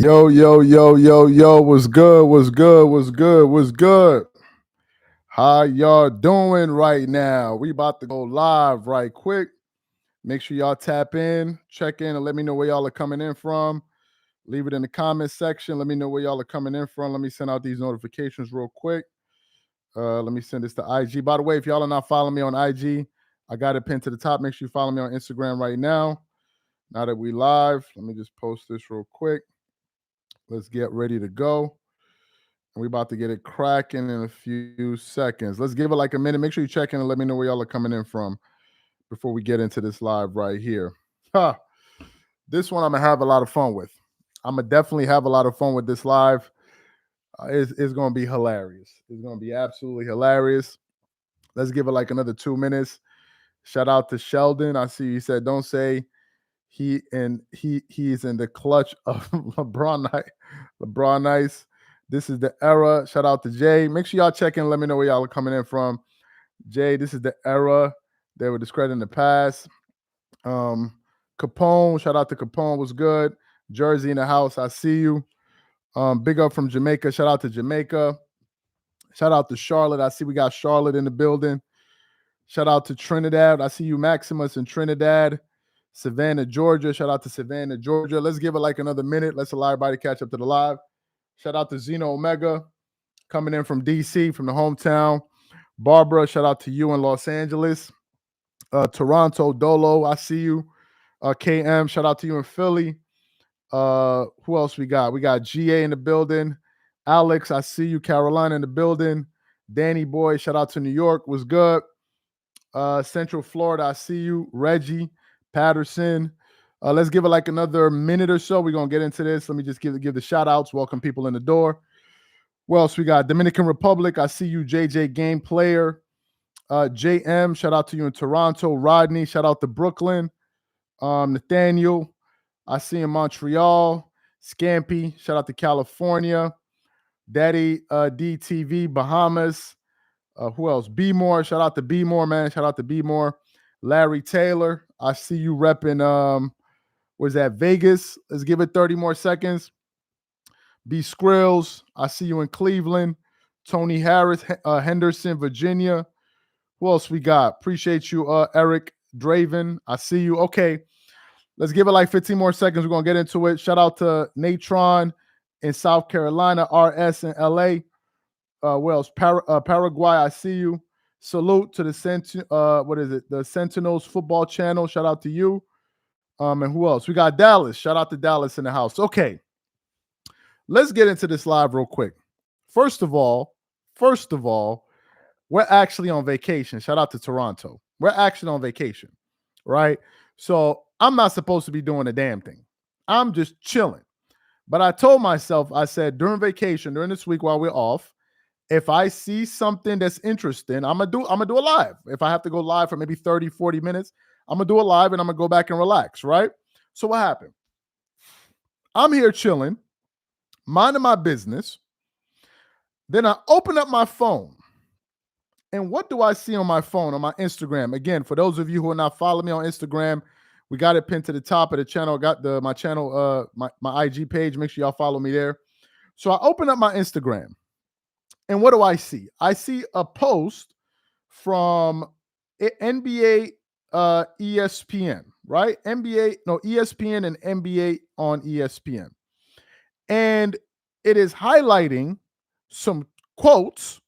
Yo, yo, yo, yo, yo, what's good? What's good? What's good? What's good? How y'all doing right now? We about to go live right quick. Make sure y'all tap in, check in, and let me know where y'all are coming in from. Leave it in the comment section. Let me know where y'all are coming in from. Let me send out these notifications real quick. Let me send this to IG. By the way, if y'all are not following me on IG, I got it pinned to the top. Make sure you follow me on Instagram right now. Now that we live, let me just post this real quick. Let's get ready to go. We about to get it cracking in a few seconds. Let's give it like a minute. Make sure you check in and let me know where y'all are coming in from before we get into this live right here. This one I'm gonna have a lot of fun with. I'm gonna definitely have a lot of fun with this live. It's gonna be hilarious. It's gonna be absolutely hilarious. Let's give it like another 2 minutes. Shout out to Sheldon. I see you said don't say he's in the clutch of LeBron Nice. This is the era. Shout out to Jay. Make sure y'all check in and let me know where y'all are coming in from. Jay, this is the era. They were discrediting the past. Capone, shout out to Capone, was good. Jersey in the house, I see you. Big up from Jamaica. Shout out to Jamaica. Shout out to Charlotte. I see we got Charlotte in the building. Shout out to Trinidad. I see you, Maximus in Trinidad. Savannah, Georgia. Shout out to Savannah, Georgia. Let's give it like another minute. Let's allow everybody to catch up to the live. Shout out to Zeno Omega coming in from DC, from the hometown. Barbara, shout out to you in Los Angeles. Toronto, Dolo, I see you. KM, shout out to you in Philly. Who else we got? We got GA in the building. Alex, I see you. Carolina in the building. Danny Boy, shout out to New York. Was good. Central Florida, I see you. Reggie, Patterson. Let's give it like another minute or so. We're going to get into this. Let me just give the shout outs. Welcome people in the door. What else we got? Dominican Republic. I see you, JJ Game Player. JM, shout out to you in Toronto. Rodney, shout out to Brooklyn. Nathaniel, I see in Montreal. Scampy, shout out to California. Daddy DTV, Bahamas. Who else? B More, shout out to B More, man. Shout out to B More. Larry Taylor, I see you repping where's that? Vegas. Let's give it 30 more seconds. B Skrills, I see you in Cleveland. Tony Harris, Henderson, Virginia. Who else we got? Appreciate you, Eric Draven. I see you. Okay, let's give it like 15 more seconds. We're going to get into it. Shout out to Natron in South Carolina, RS in LA. Where else? Paraguay, I see you. Salute to the the Sentinels football channel. Shout out to you. And who else? We got Dallas. Shout out to Dallas in the house. Okay. Let's get into this live real quick. First of all, we're actually on vacation. Shout out to Toronto. We're actually on vacation, right? So I'm not supposed to be doing a damn thing. I'm just chilling. But I told myself, I said during vacation, during this week while we're off, if I see something that's interesting, I'm gonna do a live. If I have to go live for maybe 30, 40 minutes, I'm gonna do a live and I'm gonna go back and relax, right? So what happened? I'm here chilling, minding my business. Then I open up my phone. And what do I see on my phone, on my Instagram? Again, for those of you who are not following me on Instagram, we got it pinned to the top of the channel. Got my channel, my IG page. Make sure y'all follow me there. So I open up my Instagram. And what do I see? I see a post from NBA ESPN, right? ESPN and NBA on ESPN. And it is highlighting some quotes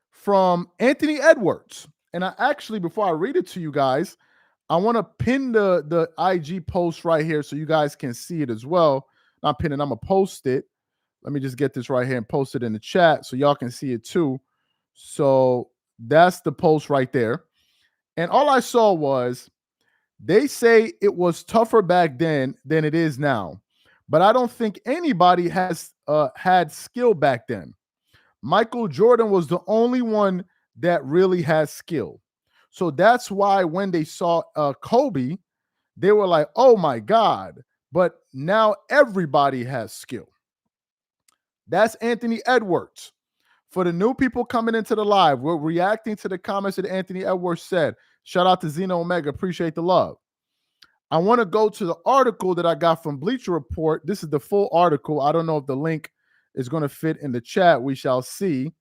from Anthony Edwards. And I actually, before I read it to you guys, I want to pin the IG post right here so you guys can see it as well. Not pinning, I'm going to post it. Let me just get this right here and post it in the chat so y'all can see it too. So that's the post right there. And all I saw was they say it was tougher back then than it is now. But I don't think anybody has had skill back then. Michael Jordan was the only one that really has skill. So that's why when they saw Kobe, they were like, oh my God. But now everybody has skill. That's Anthony Edwards. For the new people coming into the live, we're reacting to the comments that Anthony Edwards said. Shout out to Zeno Omega. Appreciate the love. I want to go to the article that I got from Bleacher Report. This is the full article. I don't know if the link is going to fit in the chat. We shall see.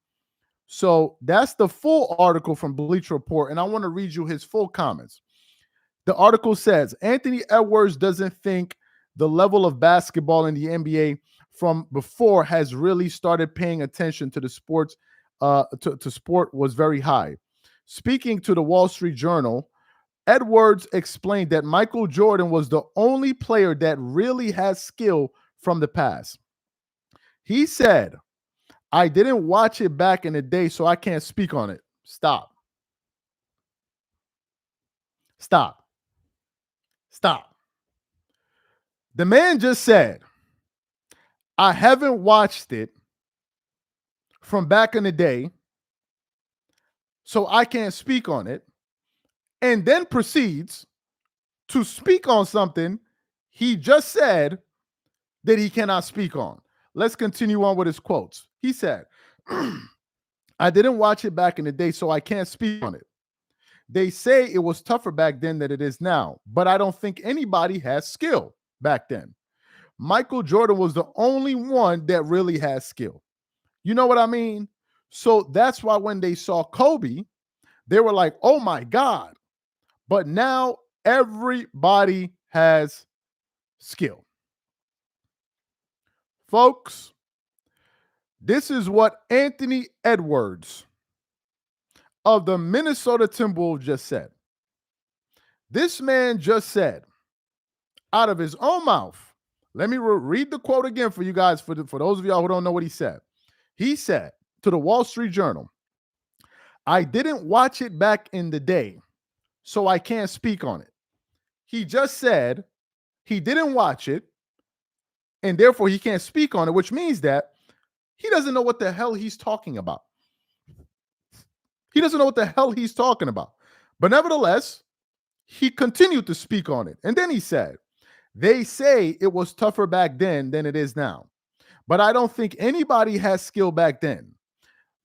So that's the full article from Bleacher Report, and I want to read you his full comments. The article says Anthony Edwards doesn't think the level of basketball in the NBA from before has really started paying attention to the sports to sport was very high. Speaking to the Wall Street Journal, Edwards explained that Michael Jordan was the only player that really has skill from the past. He said, I didn't watch it back in the day, so I can't speak on it. Stop. Stop. Stop. The man just said, I haven't watched it from back in the day, so I can't speak on it, and then proceeds to speak on something he just said that he cannot speak on. Let's continue on with his quotes. He said, I didn't watch it back in the day, so I can't speak on it. They say it was tougher back then than it is now, but I don't think anybody has skill back then. Michael Jordan was the only one that really has skill. You know what I mean? So that's why when they saw Kobe, they were like, oh my God. But now everybody has skill. Folks, this is what Anthony Edwards of the Minnesota Timberwolves just said. This man just said, out of his own mouth, let me read the quote again for you guys, for those of y'all who don't know what he said. He said to the Wall Street Journal, I didn't watch it back in the day, so I can't speak on it. He just said he didn't watch it, and therefore he can't speak on it, which means that he doesn't know what the hell he's talking about. He doesn't know what the hell he's talking about. But nevertheless, he continued to speak on it. And then he said, they say it was tougher back then than it is now. But I don't think anybody has skill back then.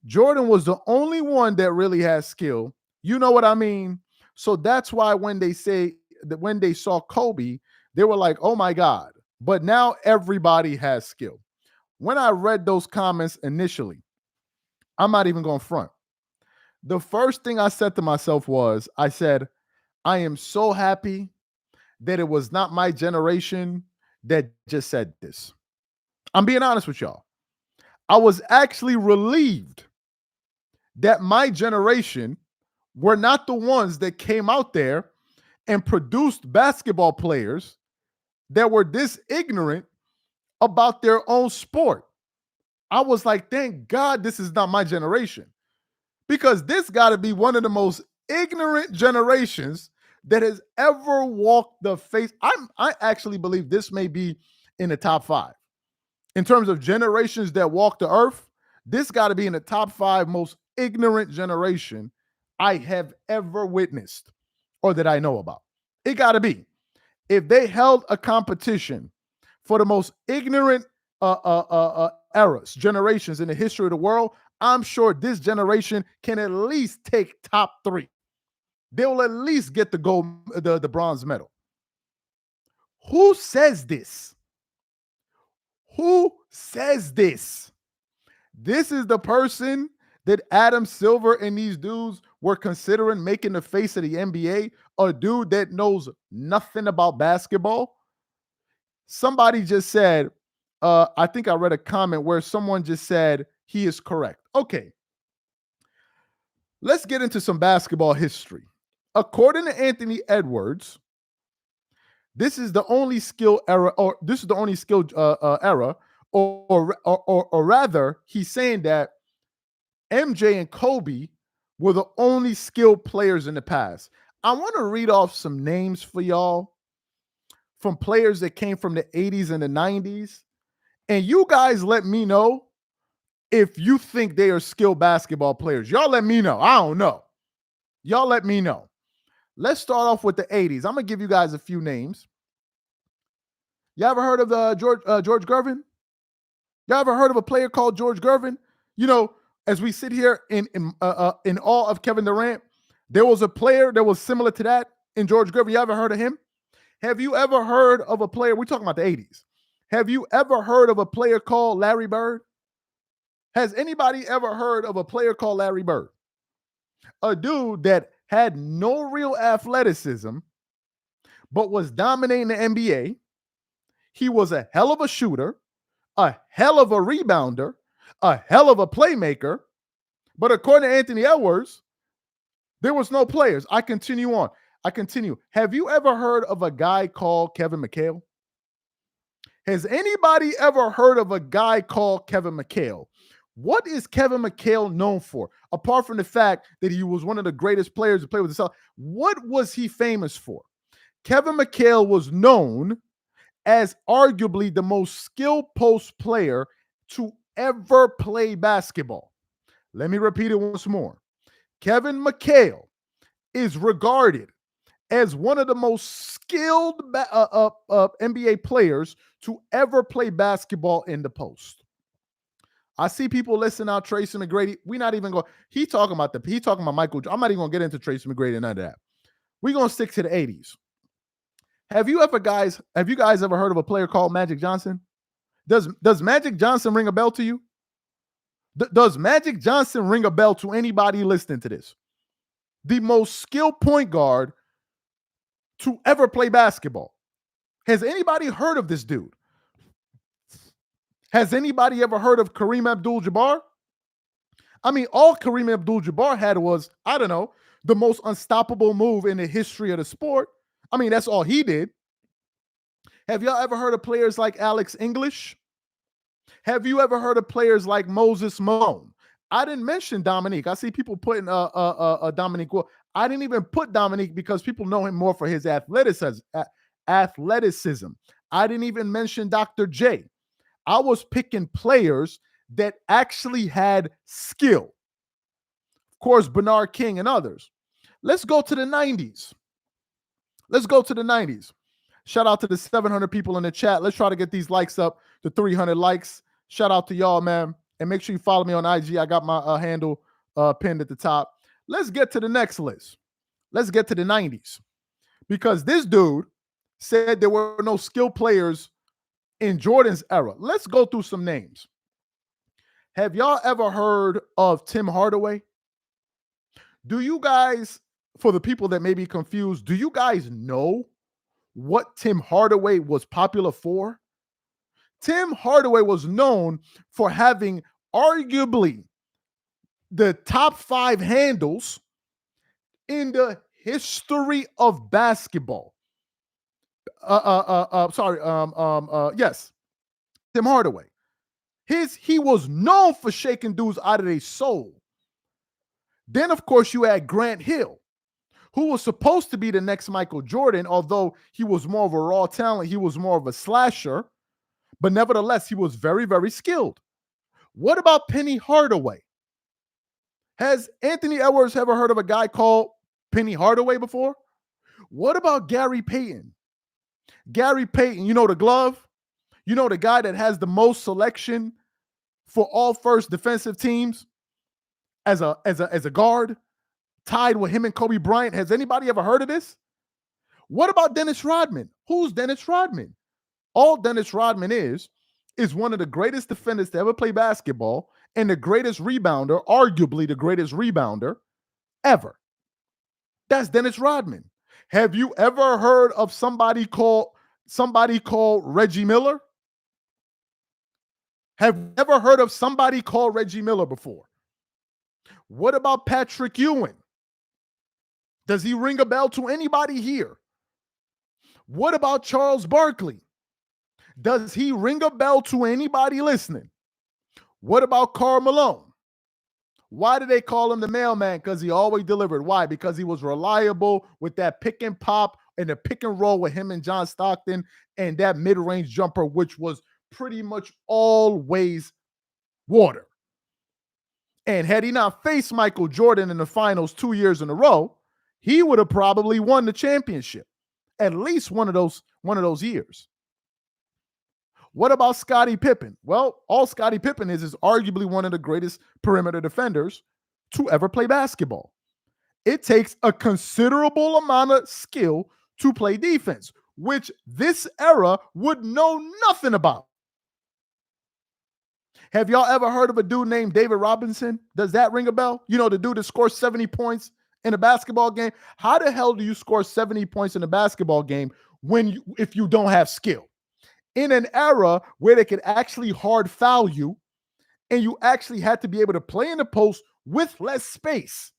Jordan was the only one that really has skill. You know what I mean? So that's why when they say that when they saw Kobe, they were like, oh my God. But now everybody has skill. When I read those comments initially, I'm not even going to front. The first thing I said to myself was, I said, I am so happy that it was not my generation that just said this. I'm being honest with y'all. I was actually relieved that my generation were not the ones that came out there and produced basketball players that were this ignorant about their own sport. I was like, thank God this is not my generation, because this got to be one of the most ignorant generations that has ever walked the face. I actually believe this may be in the top 5 in terms of generations that walk the earth. This got to be in the top 5 most ignorant generation I have ever witnessed or that I know about. It got to be. If they held a competition for the most ignorant eras, generations in the history of the world, I'm sure this generation can at least take top 3. They will at least get the gold, the bronze medal. Who says this? Who says this? This is the person that Adam Silver and these dudes were considering making the face of the NBA, a dude that knows nothing about basketball. Somebody just said, I think I read a comment where someone just said he is correct. Okay. Let's get into some basketball history. According to Anthony Edwards, this is the only skill era, or this is the only skill era, or rather, he's saying that MJ and Kobe were the only skilled players in the past. I want to read off some names for y'all from players that came from the 80s and the 90s. And you guys let me know if you think they are skilled basketball players. Y'all let me know. I don't know. Y'all let me know. Let's start off with the 80s. I'm going to give you guys a few names. You ever heard of George Gervin? You ever heard of a player called George Gervin? You know, as we sit here in awe of Kevin Durant, there was a player that was similar to that in George Gervin. You ever heard of him? Have you ever heard of a player? We're talking about the 80s. Have you ever heard of a player called Larry Bird? Has anybody ever heard of a player called Larry Bird? A dude that had no real athleticism, but was dominating the NBA. He was a hell of a shooter, a hell of a rebounder, a hell of a playmaker. But according to Anthony Edwards, there was no players. I continue on. Have you ever heard of a guy called Kevin McHale? Has anybody ever heard of a guy called Kevin McHale? What is Kevin McHale known for? Apart from the fact that he was one of the greatest players to play with the Celtics, what was he famous for? Kevin McHale was known as arguably the most skilled post player to ever play basketball. Let me repeat it once more. Kevin McHale is regarded as one of the most skilled NBA players to ever play basketball in the post. I see people listing out Tracy McGrady. We're not even going. He talking about Michael. I'm not even going to get into Tracy McGrady and none of that. We're going to stick to the 80s. Have you guys ever heard of a player called Magic Johnson? Does Magic Johnson ring a bell to you? Does Magic Johnson ring a bell to anybody listening to this? The most skilled point guard to ever play basketball. Has anybody heard of this dude? Has anybody ever heard of Kareem Abdul-Jabbar? I mean, all Kareem Abdul-Jabbar had was, I don't know, the most unstoppable move in the history of the sport. I mean, that's all he did. Have y'all ever heard of players like Alex English? Have you ever heard of players like Moses Malone? I didn't mention Dominique. I see people putting Dominique. Well, I didn't even put Dominique because people know him more for his athleticism. I didn't even mention Dr. J. I was picking players that actually had skill. Of course, Bernard King and others. Let's go to the 90s. Shout out to the 700 people in the chat. Let's try to get these likes up to 300 likes. Shout out to y'all, man. And make sure you follow me on IG. I got my handle pinned at the top. Let's get to the next list. Let's get to the 90s. Because this dude said there were no skilled players in Jordan's era. Let's go through some names. Have y'all ever heard of Tim Hardaway? Do you guys, for the people that may be confused, do you guys know what Tim Hardaway was popular for? Tim Hardaway was known for having arguably the top 5 handles in the history of basketball. Yes, Tim Hardaway. He was known for shaking dudes out of their soul. Then, of course, you had Grant Hill, who was supposed to be the next Michael Jordan, although he was more of a raw talent. He was more of a slasher, but nevertheless, he was very, very skilled. What about Penny Hardaway? Has Anthony Edwards ever heard of a guy called Penny Hardaway before? What about Gary Payton? Gary Payton, you know the glove? You know the guy that has the most selection for all first defensive teams as a guard, tied with him and Kobe Bryant. Has anybody ever heard of this? What about Dennis Rodman? Who's Dennis Rodman? All Dennis Rodman is one of the greatest defenders to ever play basketball and the greatest rebounder, arguably the greatest rebounder ever. That's Dennis Rodman. Have you ever heard of somebody called Reggie Miller? Have you ever heard of somebody called Reggie Miller before? What about Patrick Ewing? Does he ring a bell to anybody here? What about Charles Barkley? Does he ring a bell to anybody listening? What about Karl Malone? Why do they call him the mailman? Because he always delivered. Why? Because he was reliable with that pick and pop and the pick and roll with him and John Stockton and that mid-range jumper, which was pretty much always water. And had he not faced Michael Jordan in the finals 2 years in a row, he would have probably won the championship, at least one of those years. What about Scottie Pippen? Well, all Scottie Pippen is arguably one of the greatest perimeter defenders to ever play basketball. It takes a considerable amount of skill to play defense. which this era would know nothing about. Have y'all ever heard of a dude named David Robinson? Does that ring a bell? You know, the dude that scores 70 points in a basketball game. How the hell do you score 70 points in a basketball game if you don't have skill? In an era where they could actually hard foul you and you actually had to be able to play in the post with less space.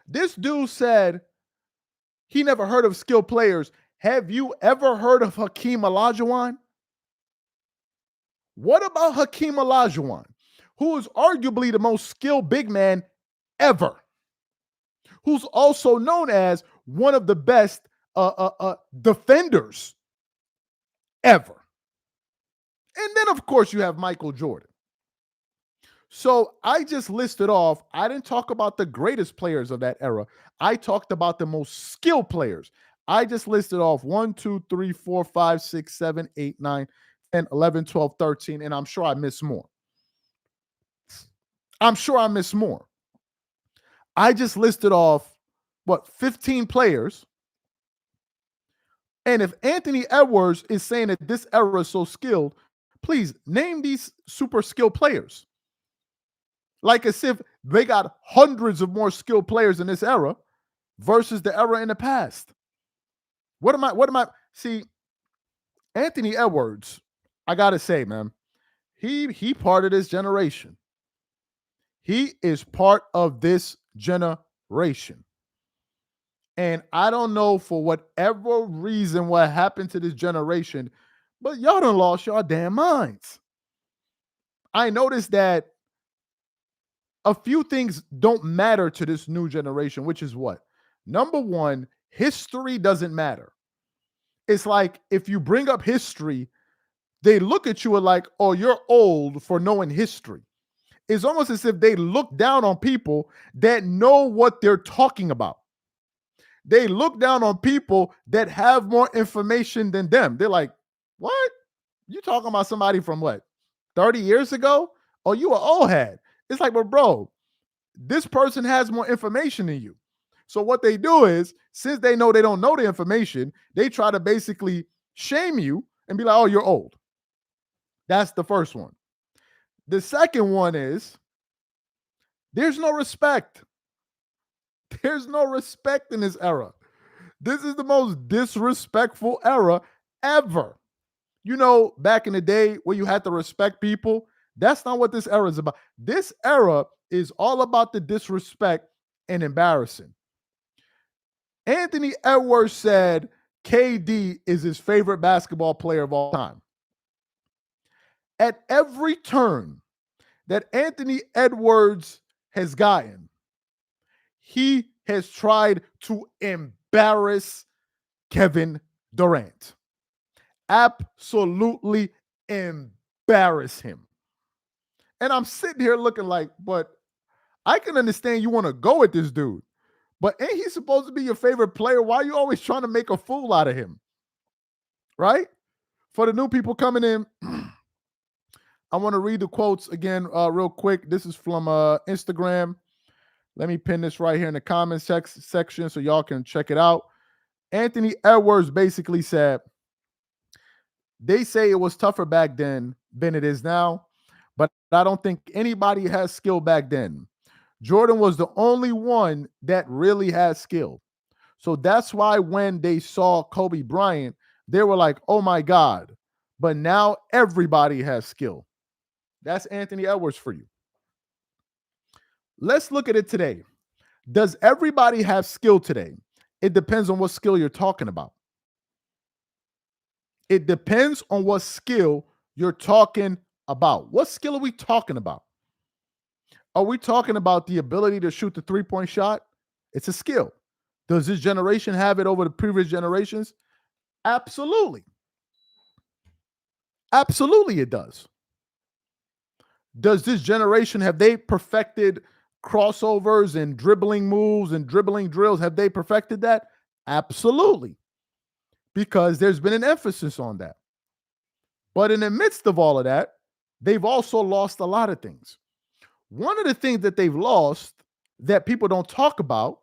This dude said he never heard of skilled players. Have you ever heard of Hakeem Olajuwon? What about Hakeem Olajuwon, who is arguably the most skilled big man ever, who's also known as one of the best defenders ever? And then, of course, you have Michael Jordan. So I just listed off, I didn't talk about the greatest players of that era. I talked about the most skilled players. I just listed off 1, 2, 3, 4, 5, 6, 7, 8, 9, 10, 11, 12, 13, and I'm sure I missed more. I just listed off, 15 players. And if Anthony Edwards is saying that this era is so skilled, please name these super skilled players. Like as if they got hundreds of more skilled players in this era versus the era in the past. See, Anthony Edwards, I gotta say, man, he part of this generation. He is part of this generation. And I don't know for whatever reason what happened to this generation, but y'all done lost y'all damn minds. I noticed that a few things don't matter to this new generation, which is what? Number one, history doesn't matter. It's like if you bring up history, they look at you and like, oh, you're old for knowing history. It's almost as if they look down on people that know what they're talking about. They look down on people that have more information than them. They're like, what? You talking about somebody from what? 30 years ago? Oh, you an old head. It's like, well, bro, this person has more information than you. So what they do is, since they know they don't know the information, they try to basically shame you and be like, oh, you're old. That's the first one. The second one is, there's no respect. There's no respect in this era. This is the most disrespectful era ever. You know, back in the day where you had to respect people, that's not what this era is about. This era is all about the disrespect and embarrassing. Anthony Edwards said KD is his favorite basketball player of all time. At every turn that Anthony Edwards has gotten, he has tried to embarrass Kevin Durant. Absolutely embarrass him. And I'm sitting here looking like, but I can understand you want to go with this dude, but ain't he supposed to be your favorite player? Why are you always trying to make a fool out of him? Right? For the new people coming in, I want to read the quotes again real quick. This is from Instagram. Let me pin this right here in the comments section so y'all can check it out. Anthony Edwards basically said, they say it was tougher back then than it is now, but I don't think anybody has skill back then. Jordan was the only one that really had skill. So that's why when they saw Kobe Bryant, they were like, oh my God. But now everybody has skill. That's Anthony Edwards for you. Let's look at it today. Does everybody have skill today? It depends on what skill you're talking about. It depends on what skill you're talking about. What skill are we talking about? Are we talking about the ability to shoot the three-point shot? It's a skill. Does this generation have it over the previous generations? Absolutely. Absolutely it does. Does this generation, have they perfected crossovers and dribbling moves and dribbling drills? Have they perfected that? Absolutely. Because there's been an emphasis on that. But in the midst of all of that, they've also lost a lot of things. One of the things that they've lost that people don't talk about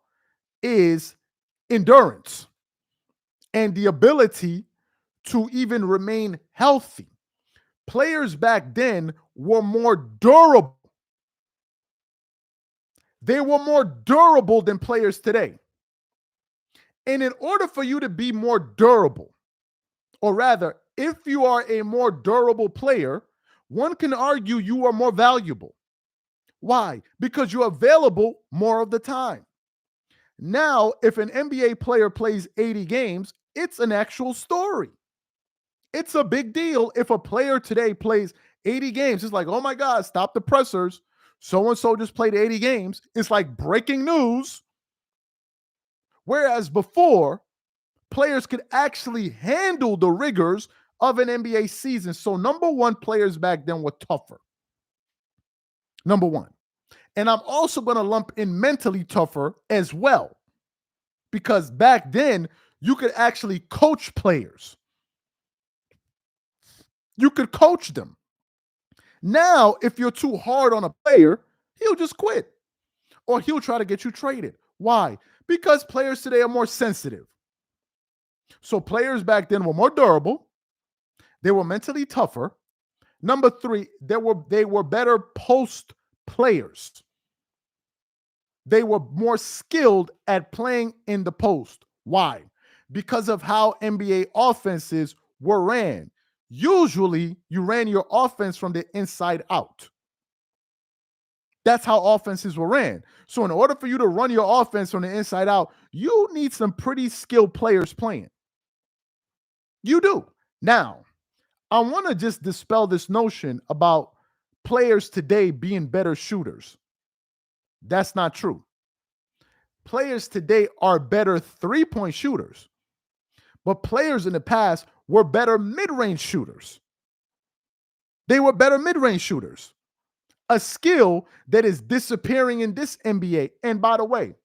is endurance and the ability to even remain healthy. Players back then were more durable. They were more durable than players today. And in order for you to be more durable, or rather, if you are a more durable player, one can argue you are more valuable. Why? Because you're available more of the time. Now, if an NBA player plays 80 games, it's an actual story. It's a big deal if a player today plays 80 games. It's like, oh my God, stop the pressers. So-and-so just played 80 games. It's like breaking news. Whereas before, players could actually handle the rigors of an NBA season. So number one, players back then were tougher. Number one. And I'm also going to lump in mentally tougher as well. Because back then, you could actually coach players. You could coach them. Now, if you're too hard on a player, he'll just quit. Or he'll try to get you traded. Why? Because players today are more sensitive. So players back then were more durable. They were mentally tougher. Number three, they were better post players. They were more skilled at playing in the post. Why? Because of how NBA offenses were ran. Usually, you ran your offense from the inside out. That's how offenses were ran. So in order for you to run your offense from the inside out, you need some pretty skilled players playing. You do. Now, I want to just dispel this notion about players today being better shooters. That's not true. Players today are better three-point shooters, but players in the past were better mid-range shooters. They were better mid-range shooters, a skill that is disappearing in this NBA. And by the way,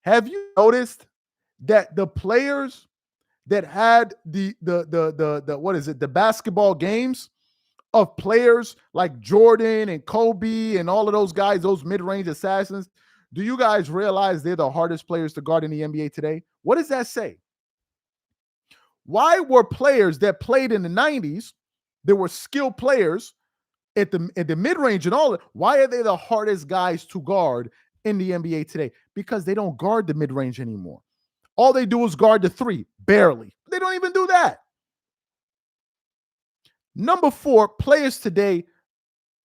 have you noticed that the players that had the basketball games of players like Jordan and Kobe and all of those guys, those mid-range assassins, do you guys realize they're the hardest players to guard in the NBA today? What does that say? Why were players that played in the 90s, there were skilled players at the mid-range and all that, why are they the hardest guys to guard in the NBA today? Because they don't guard the mid-range anymore. All they do is guard the three, barely. They don't even do that. Number four, players today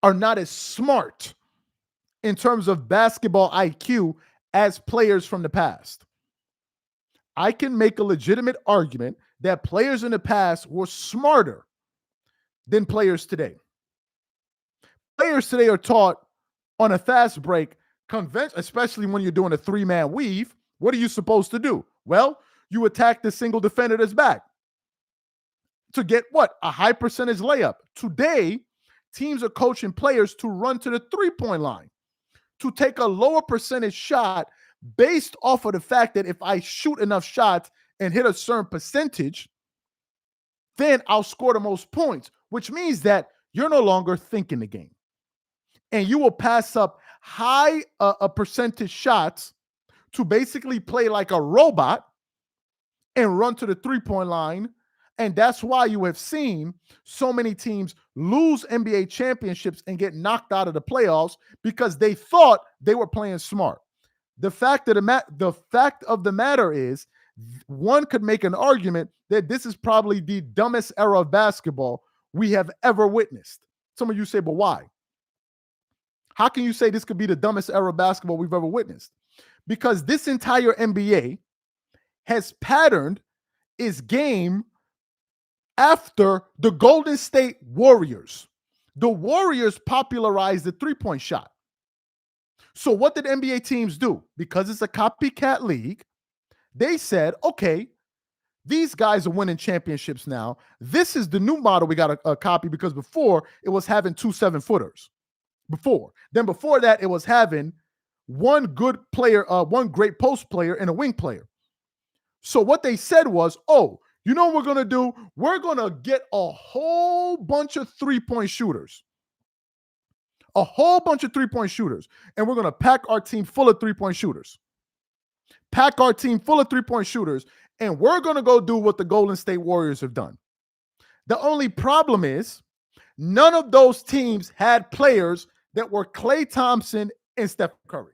are not as smart in terms of basketball IQ as players from the past. I can make a legitimate argument that players in the past were smarter than players today. Players today are taught on a fast break, especially when you're doing a three-man weave. What are you supposed to do? Well, you attack the single defender that's back to get what? A high percentage layup. Today, teams are coaching players to run to the three-point line, to take a lower percentage shot based off of the fact that if I shoot enough shots and hit a certain percentage, then I'll score the most points, which means that you're no longer thinking the game. And you will pass up high percentage shots to basically play like a robot and run to the three-point line. And that's why you have seen so many teams lose NBA championships and get knocked out of the playoffs because they thought they were playing smart. The fact of the matter is, one could make an argument that this is probably the dumbest era of basketball we have ever witnessed. Some of you say, but why? How can you say this could be the dumbest era of basketball we've ever witnessed? Because this entire NBA has patterned its game after the Golden State Warriors. The Warriors popularized the three-point shot. So what did NBA teams do? Because it's a copycat league, they said, okay, these guys are winning championships now. This is the new model we got to copy, because before it was having 2 7-footers. Before that, it was having one good player, one great post player and a wing player. So what they said was, oh, you know what we're going to do? We're going to get a whole bunch of three-point shooters. A whole bunch of three-point shooters. And we're going to pack our team full of three-point shooters. pack our team full of three-point shooters, and we're going to go do what the Golden State Warriors have done. The only problem is none of those teams had players that were Klay Thompson and Steph Curry.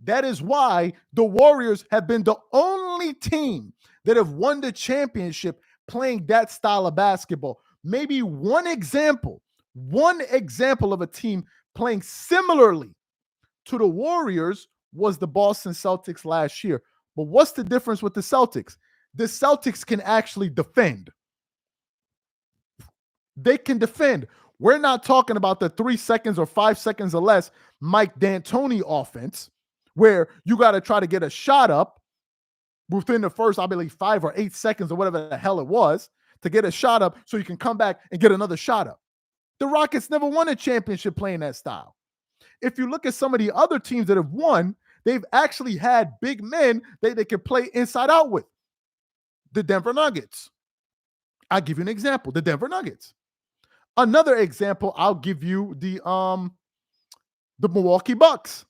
That is why the Warriors have been the only team that have won the championship playing that style of basketball. Maybe one example of a team playing similarly to the Warriors was the Boston Celtics last year. But what's the difference with the Celtics? The Celtics can actually defend. They can defend. We're not talking about the 3 seconds or 5 seconds or less Mike D'Antoni offense, where you got to try to get a shot up within the first, I believe, 5 or 8 seconds or whatever the hell it was to get a shot up so you can come back and get another shot up. The Rockets never won a championship playing that style. If you look at some of the other teams that have won, they've actually had big men that they can play inside out with. The Denver Nuggets. I'll give you an example. The Denver Nuggets. Another example, I'll give you the Milwaukee Bucks.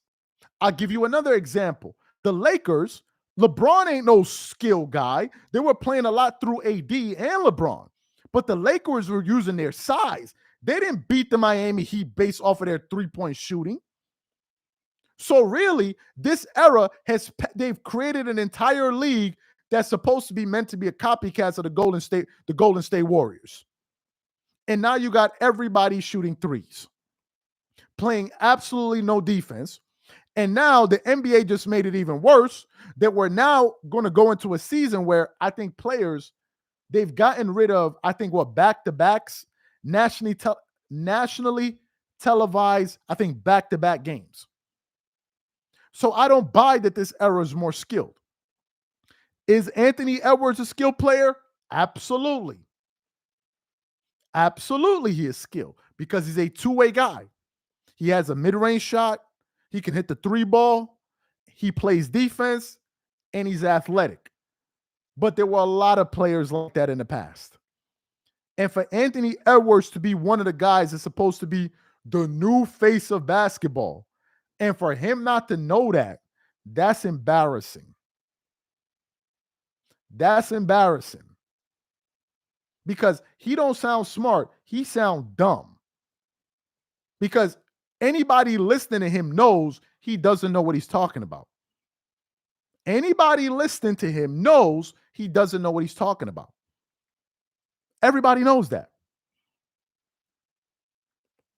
I'll give you another example. The Lakers. LeBron ain't no skill guy. They were playing a lot through AD and LeBron. But the Lakers were using their size. They didn't beat the Miami Heat based off of their three-point shooting. So really, this era they've created an entire league that's supposed to be meant to be a copycat of the Golden State Warriors. And now you got everybody shooting threes, playing absolutely no defense. And now the NBA just made it even worse that we're now going to go into a season where I think players, they've gotten rid of, I think, back-to-backs, nationally televised, I think, back-to-back games. So I don't buy that this era is more skilled. Is Anthony Edwards a skilled player? Absolutely. Absolutely he is skilled because he's a two-way guy. He has a mid-range shot. He can hit the three ball. He plays defense, and he's athletic. But there were a lot of players like that in the past. And for Anthony Edwards to be one of the guys that's supposed to be the new face of basketball, and for him not to know that, that's embarrassing. That's embarrassing. Because he don't sound smart. He sounds dumb. Because anybody listening to him knows he doesn't know what he's talking about. Anybody listening to him knows he doesn't know what he's talking about. Everybody knows that.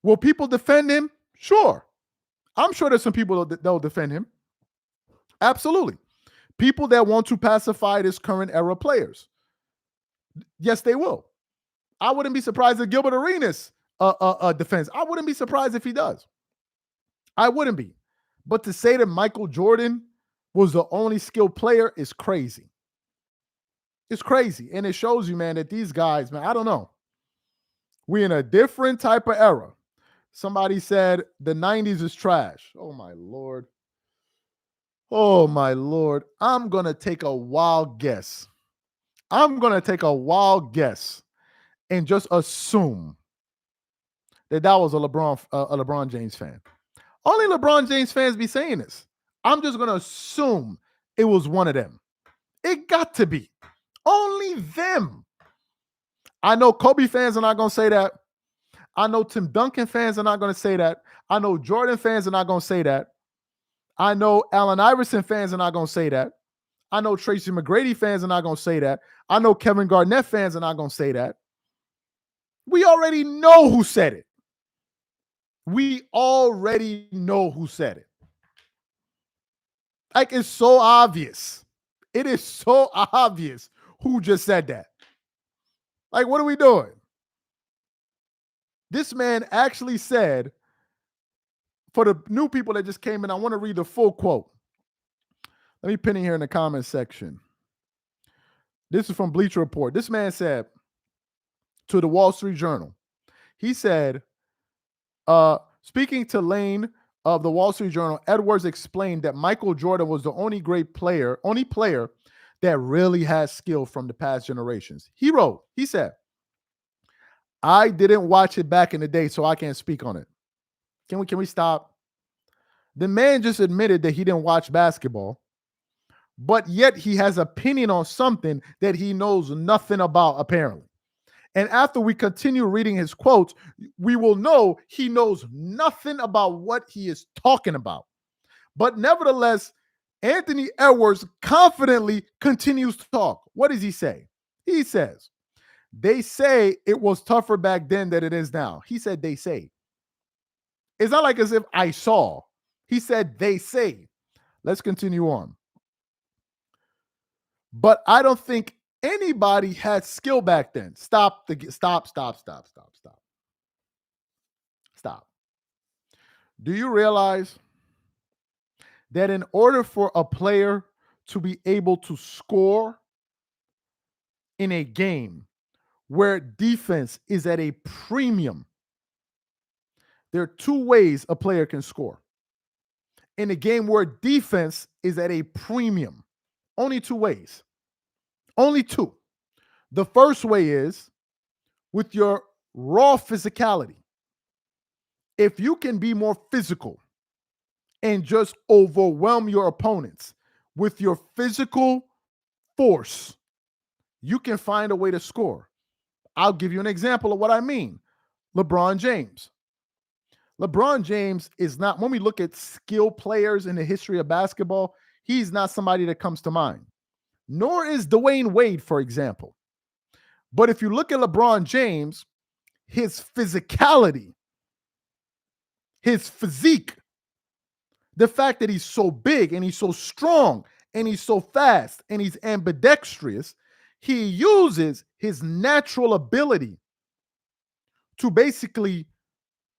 Will people defend him? Sure. I'm sure there's some people that'll defend him. Absolutely. People that want to pacify this current era players. Yes, they will. I wouldn't be surprised if Gilbert Arenas defends. I wouldn't be surprised if he does. I wouldn't be. But to say that Michael Jordan was the only skilled player is crazy. It's crazy. And it shows you, man, that these guys, man, I don't know. We're in a different type of era. Somebody said the 90s is trash. Oh, my Lord. Oh, my Lord. I'm going to take a wild guess. I'm going to take a wild guess and just assume that was a LeBron James fan. Only LeBron James fans be saying this. I'm just going to assume it was one of them. It got to be. Only them. I know Kobe fans are not going to say that. I know Tim Duncan fans are not going to say that. I know Jordan fans are not going to say that. I know Allen Iverson fans are not going to say that. I know Tracy McGrady fans are not going to say that. I know Kevin Garnett fans are not going to say that. We already know who said it. We already know who said it. Like, it's so obvious. It is so obvious who just said that. Like, what are we doing? This man actually said, for the new people that just came in, I want to read the full quote. Let me pin it here in the comment section. This is from Bleacher Report. This man said to the Wall Street Journal, he said, speaking to Lane of the Wall Street Journal, Edwards explained that Michael Jordan was the only player that really has skill from the past generations. He said, I didn't watch it back in the day, so I can't speak on it. Can we stop? The man just admitted that he didn't watch basketball, but yet he has opinion on something that he knows nothing about, apparently. And after we continue reading his quotes, we will know he knows nothing about what he is talking about. But nevertheless, Anthony Edwards confidently continues to talk. What does he say? He says, they say it was tougher back then than it is now. He said, they say. It's not like as if I saw. He said, they say. Let's continue on. But I don't think anybody had skill back then. Stop. Do you realize that in order for a player to be able to score in a game where defense is at a premium, there are two ways a player can score. In a game where defense is at a premium, only two ways. Only two. The first way is with your raw physicality. If you can be more physical and just overwhelm your opponents with your physical force, you can find a way to score. I'll give you an example of what I mean. LeBron James. LeBron James is not, when we look at skill players in the history of basketball, he's not somebody that comes to mind. Nor is Dwayne Wade, for example. But if you look at LeBron James, his physicality, his physique, the fact that he's so big and he's so strong and he's so fast and he's ambidextrous, he uses his natural ability to basically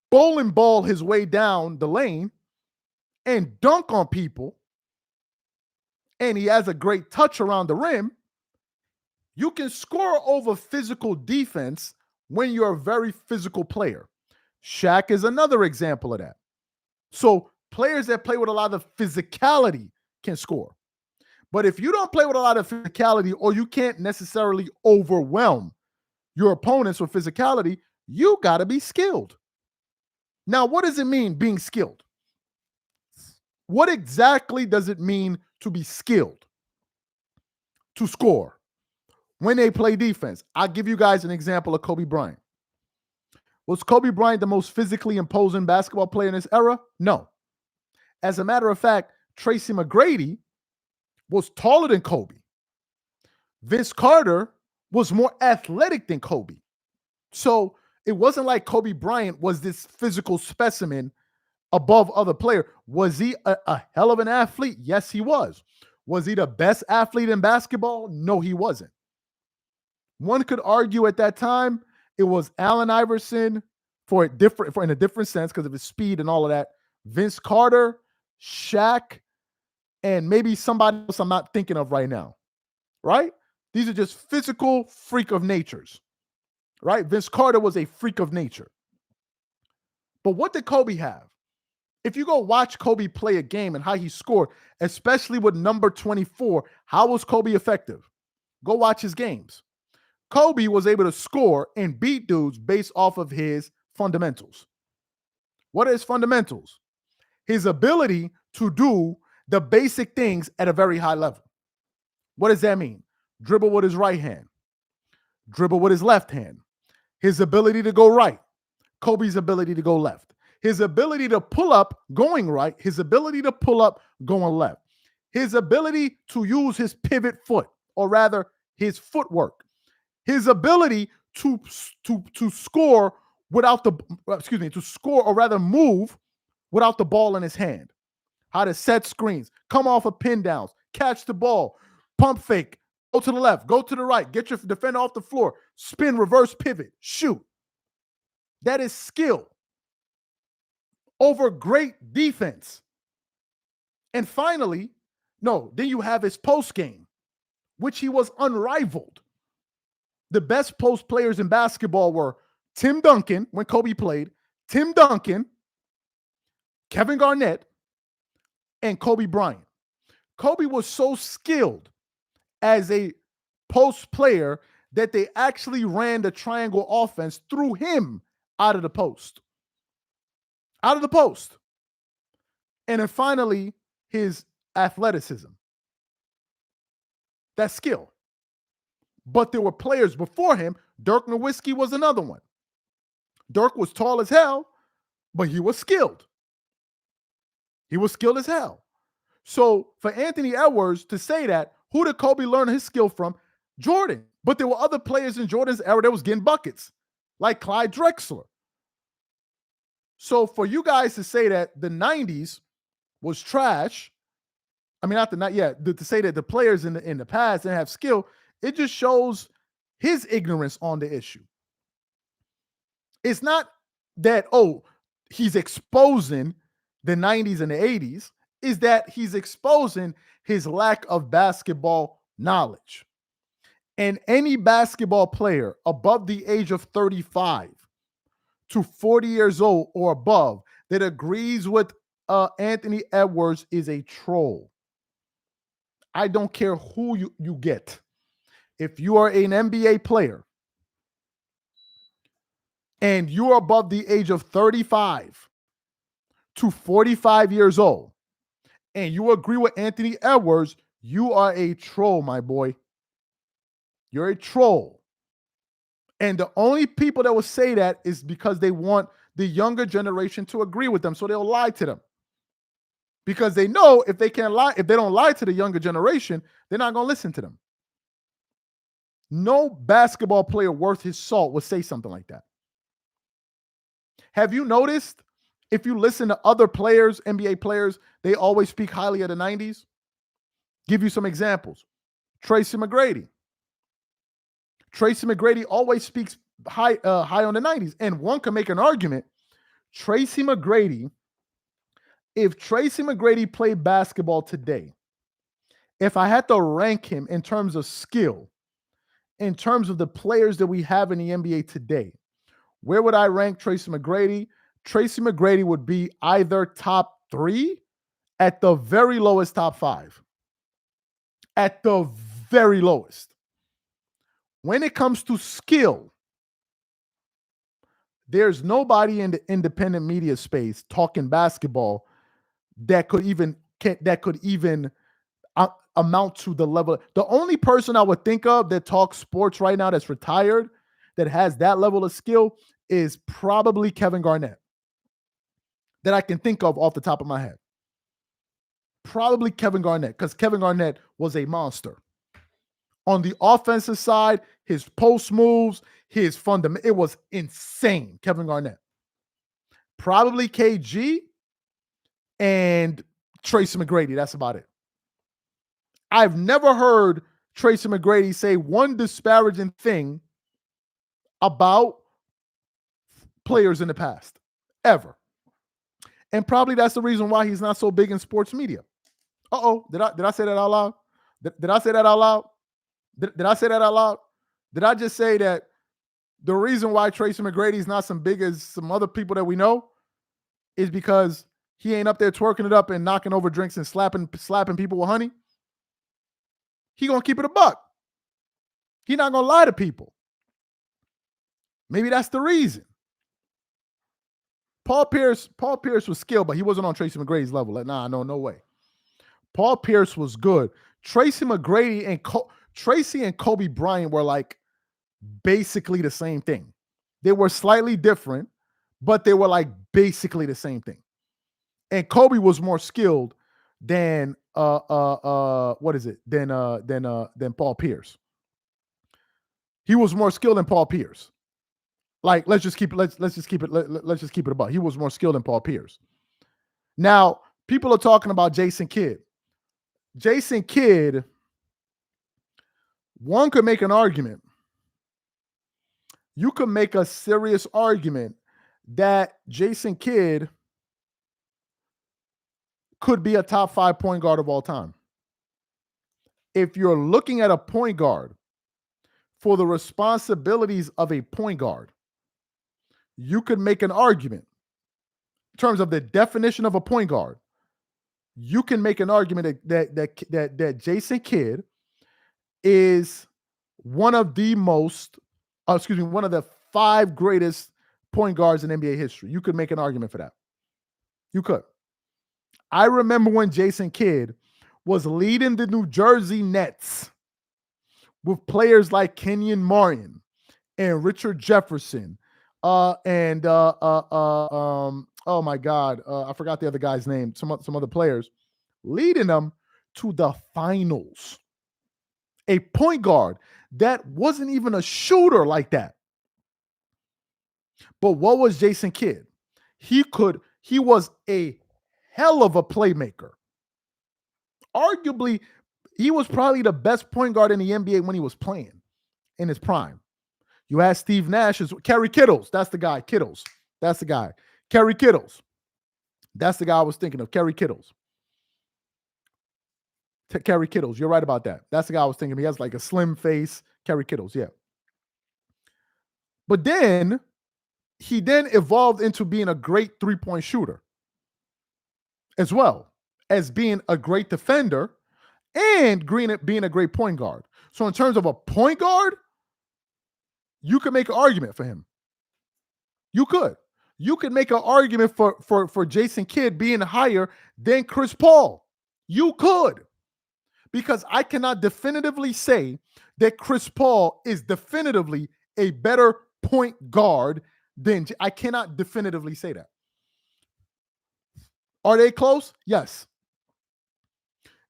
bowling ball his way down the lane and dunk on people. And he has a great touch around the rim. You can score over physical defense when you're a very physical player. Shaq is another example of that. So players that play with a lot of physicality can score. But if you don't play with a lot of physicality, or you can't necessarily overwhelm your opponents with physicality, you got to be skilled. Now, what does it mean being skilled? What exactly does it mean to be skilled? To score when they play defense. I'll give you guys an example of Kobe Bryant. Was Kobe Bryant the most physically imposing basketball player in this era? No. As a matter of fact, Tracy McGrady was taller than Kobe. Vince Carter was more athletic than Kobe. So it wasn't like Kobe Bryant was this physical specimen above other players. Was he a hell of an athlete? Yes, he was. Was he the best athlete in basketball? No, he wasn't. One could argue at that time it was Allen Iverson in a different sense because of his speed and all of that. Vince Carter, Shaq, and maybe somebody else I'm not thinking of right now. Right? These are just physical freak of natures. Right? Vince Carter was a freak of nature. But what did Kobe have? If you go watch Kobe play a game and how he scored, especially with number 24, how was Kobe effective? Go watch his games. Kobe was able to score and beat dudes based off of his fundamentals. What are his fundamentals? His ability to do the basic things at a very high level. What does that mean? Dribble with his right hand. Dribble with his left hand. His ability to go right. Kobe's ability to go left. His ability to pull up going right. His ability to pull up going left. His ability to use his pivot foot, or rather his footwork. His ability to score to score or rather move without the ball in his hand. How to set screens, come off of pin downs, catch the ball, pump fake, go to the left, go to the right, get your defender off the floor, spin, reverse pivot, shoot. That is skill over great defense. And finally, then you have his post game, which he was unrivaled. The best post players in basketball were Tim Duncan, when Kobe played, Tim Duncan, Kevin Garnett, and Kobe Bryant. Kobe was so skilled as a post player that they actually ran the triangle offense through him out of the post. Out of the post. And then finally, his athleticism. that skill. But there were players before him. Dirk Nowitzki was another one. Dirk was tall as hell, but he was skilled. He was skilled as hell. So for Anthony Edwards to say that, who did Kobe learn his skill from? Jordan. But there were other players in Jordan's era that was getting buckets, like Clyde Drexler. So for you guys to say that the 90s was trash, I mean, to say that the players in the past didn't have skill, it just shows his ignorance on the issue. It's not that, he's exposing the 90s and the 80s, is that he's exposing his lack of basketball knowledge. And any basketball player above the age of 35 to 40 years old or above that agrees with Anthony Edwards is a troll. I don't care who you get. If you are an NBA player and you are above the age of 35 to 45 years old and you agree with Anthony Edwards, you are a troll, my boy. You're a troll. And the only people that will say that is because they want the younger generation to agree with them, so they'll lie to them. Because they know if they can't lie, if they don't lie to the younger generation, they're not going to listen to them. No basketball player worth his salt would say something like that. Have you noticed, if you listen to other players, NBA players, they always speak highly of the 90s? Give you some examples. Tracy McGrady. Tracy McGrady always speaks high on the 90s. And one can make an argument, Tracy McGrady, if Tracy McGrady played basketball today, if I had to rank him in terms of skill, in terms of the players that we have in the NBA today, where would I rank Tracy McGrady? Tracy McGrady would be either top 3, at the very lowest top 5. At the very lowest. When it comes to skill, there's nobody in the independent media space talking basketball that could even amount to the level. The only person I would think of that talks sports right now that's retired, that has that level of skill, is probably Kevin Garnett. That I can think of off the top of my head. Probably Kevin Garnett, because Kevin Garnett was a monster. On the offensive side, his post moves, his fundament, it was insane, Kevin Garnett. Probably KG and Tracy McGrady. That's about it. I've never heard Tracy McGrady say one disparaging thing about players in the past, ever. And probably that's the reason why he's not so big in sports media. Did I say that out loud? Did I say that out loud? Did I say that out loud? Did I just say that the reason why Tracy McGrady is not some big as some other people that we know is because he ain't up there twerking it up and knocking over drinks and slapping people with honey? He gonna keep it a buck. He not gonna lie to people. Maybe that's the reason. Paul Pierce was skilled, but he wasn't on Tracy McGrady's level. Like, no way. Paul Pierce was good. Tracy McGrady and Tracy and Kobe Bryant were like basically the same thing. They were slightly different, but they were like basically the same thing. And Kobe was more skilled than Paul Pierce. He was more skilled than Paul Pierce. Like, let's just keep it about. He was more skilled than Paul Pierce. Now, people are talking about Jason Kidd. Jason Kidd, one could make an argument. You could make a serious argument that Jason Kidd could be a top 5 point guard of all time. If you're looking at a point guard for the responsibilities of a point guard, you could make an argument in terms of the definition of a point guard. You can make an argument that Jason Kidd is one of the 5 greatest point guards in NBA history. You could make an argument for that. You could. I remember when Jason Kidd was leading the New Jersey Nets with players like Kenyon Martin and Richard Jefferson, oh my God, I forgot the other guy's name. Some other players leading them to the finals. A point guard that wasn't even a shooter like that. But what was Jason Kidd? He was a hell of a playmaker. Arguably, he was probably the best point guard in the NBA when he was playing in his prime. You had Steve Nash, Kerry Kittles. That's the guy. Kittles. That's the guy. Kerry Kittles. That's the guy I was thinking of. Kerry Kittles. Kerry Kittles. You're right about that. That's the guy I was thinking of. He has like a slim face. Kerry Kittles. Yeah. But then he evolved into being a great three-point shooter as well as being a great defender and being a great point guard. So in terms of a point guard, you could make an argument for him. You could. You could make an argument for Jason Kidd being higher than Chris Paul. You could. Because I cannot definitively say that Chris Paul is definitively a better point guard than I cannot definitively say that. Are they close? Yes.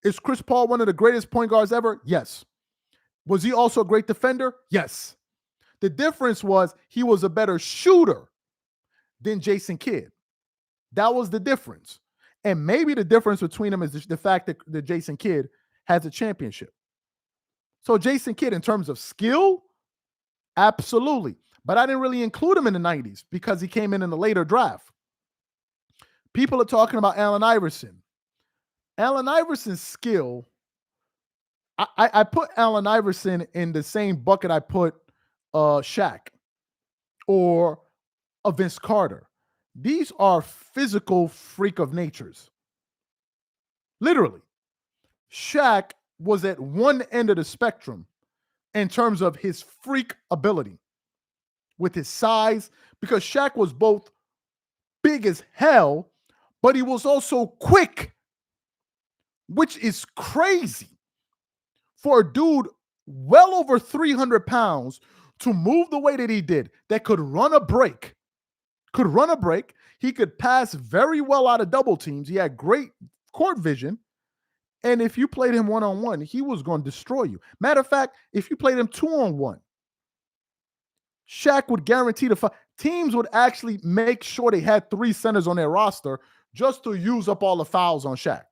Is Chris Paul one of the greatest point guards ever? Yes. Was he also a great defender? Yes. The difference was he was a better shooter than Jason Kidd. That was the difference. And maybe the difference between them is the fact that Jason Kidd has a championship. So Jason Kidd, in terms of skill, absolutely. But I didn't really include him in the 90s because he came in the later draft. People are talking about Allen Iverson. Allen Iverson's skill, I put Allen Iverson in the same bucket I put Shaq or a Vince Carter. These are physical freak of natures. Literally. Shaq was at one end of the spectrum in terms of his freak ability with his size, because Shaq was both big as hell, but he was also quick, which is crazy for a dude well over 300 pounds to move the way that he did, that could run a break. He could pass very well out of double teams. He had great court vision. And if you played him one-on-one, he was going to destroy you. Matter of fact, if you played him two-on-one, Shaq would guarantee teams would actually make sure they had 3 centers on their roster just to use up all the fouls on Shaq.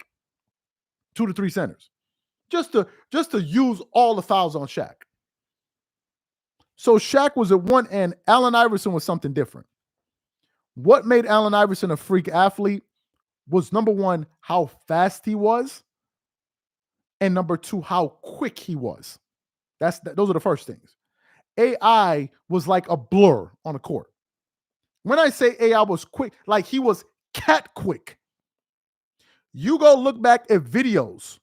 2 to 3 centers. Just to use all the fouls on Shaq. So Shaq was at one end. Allen Iverson was something different. What made Allen Iverson a freak athlete was, number one, how fast he was, and number two, how quick he was. Those are the first things. AI was like a blur on the court. When I say AI was quick, like he was cat quick. You go look back at videos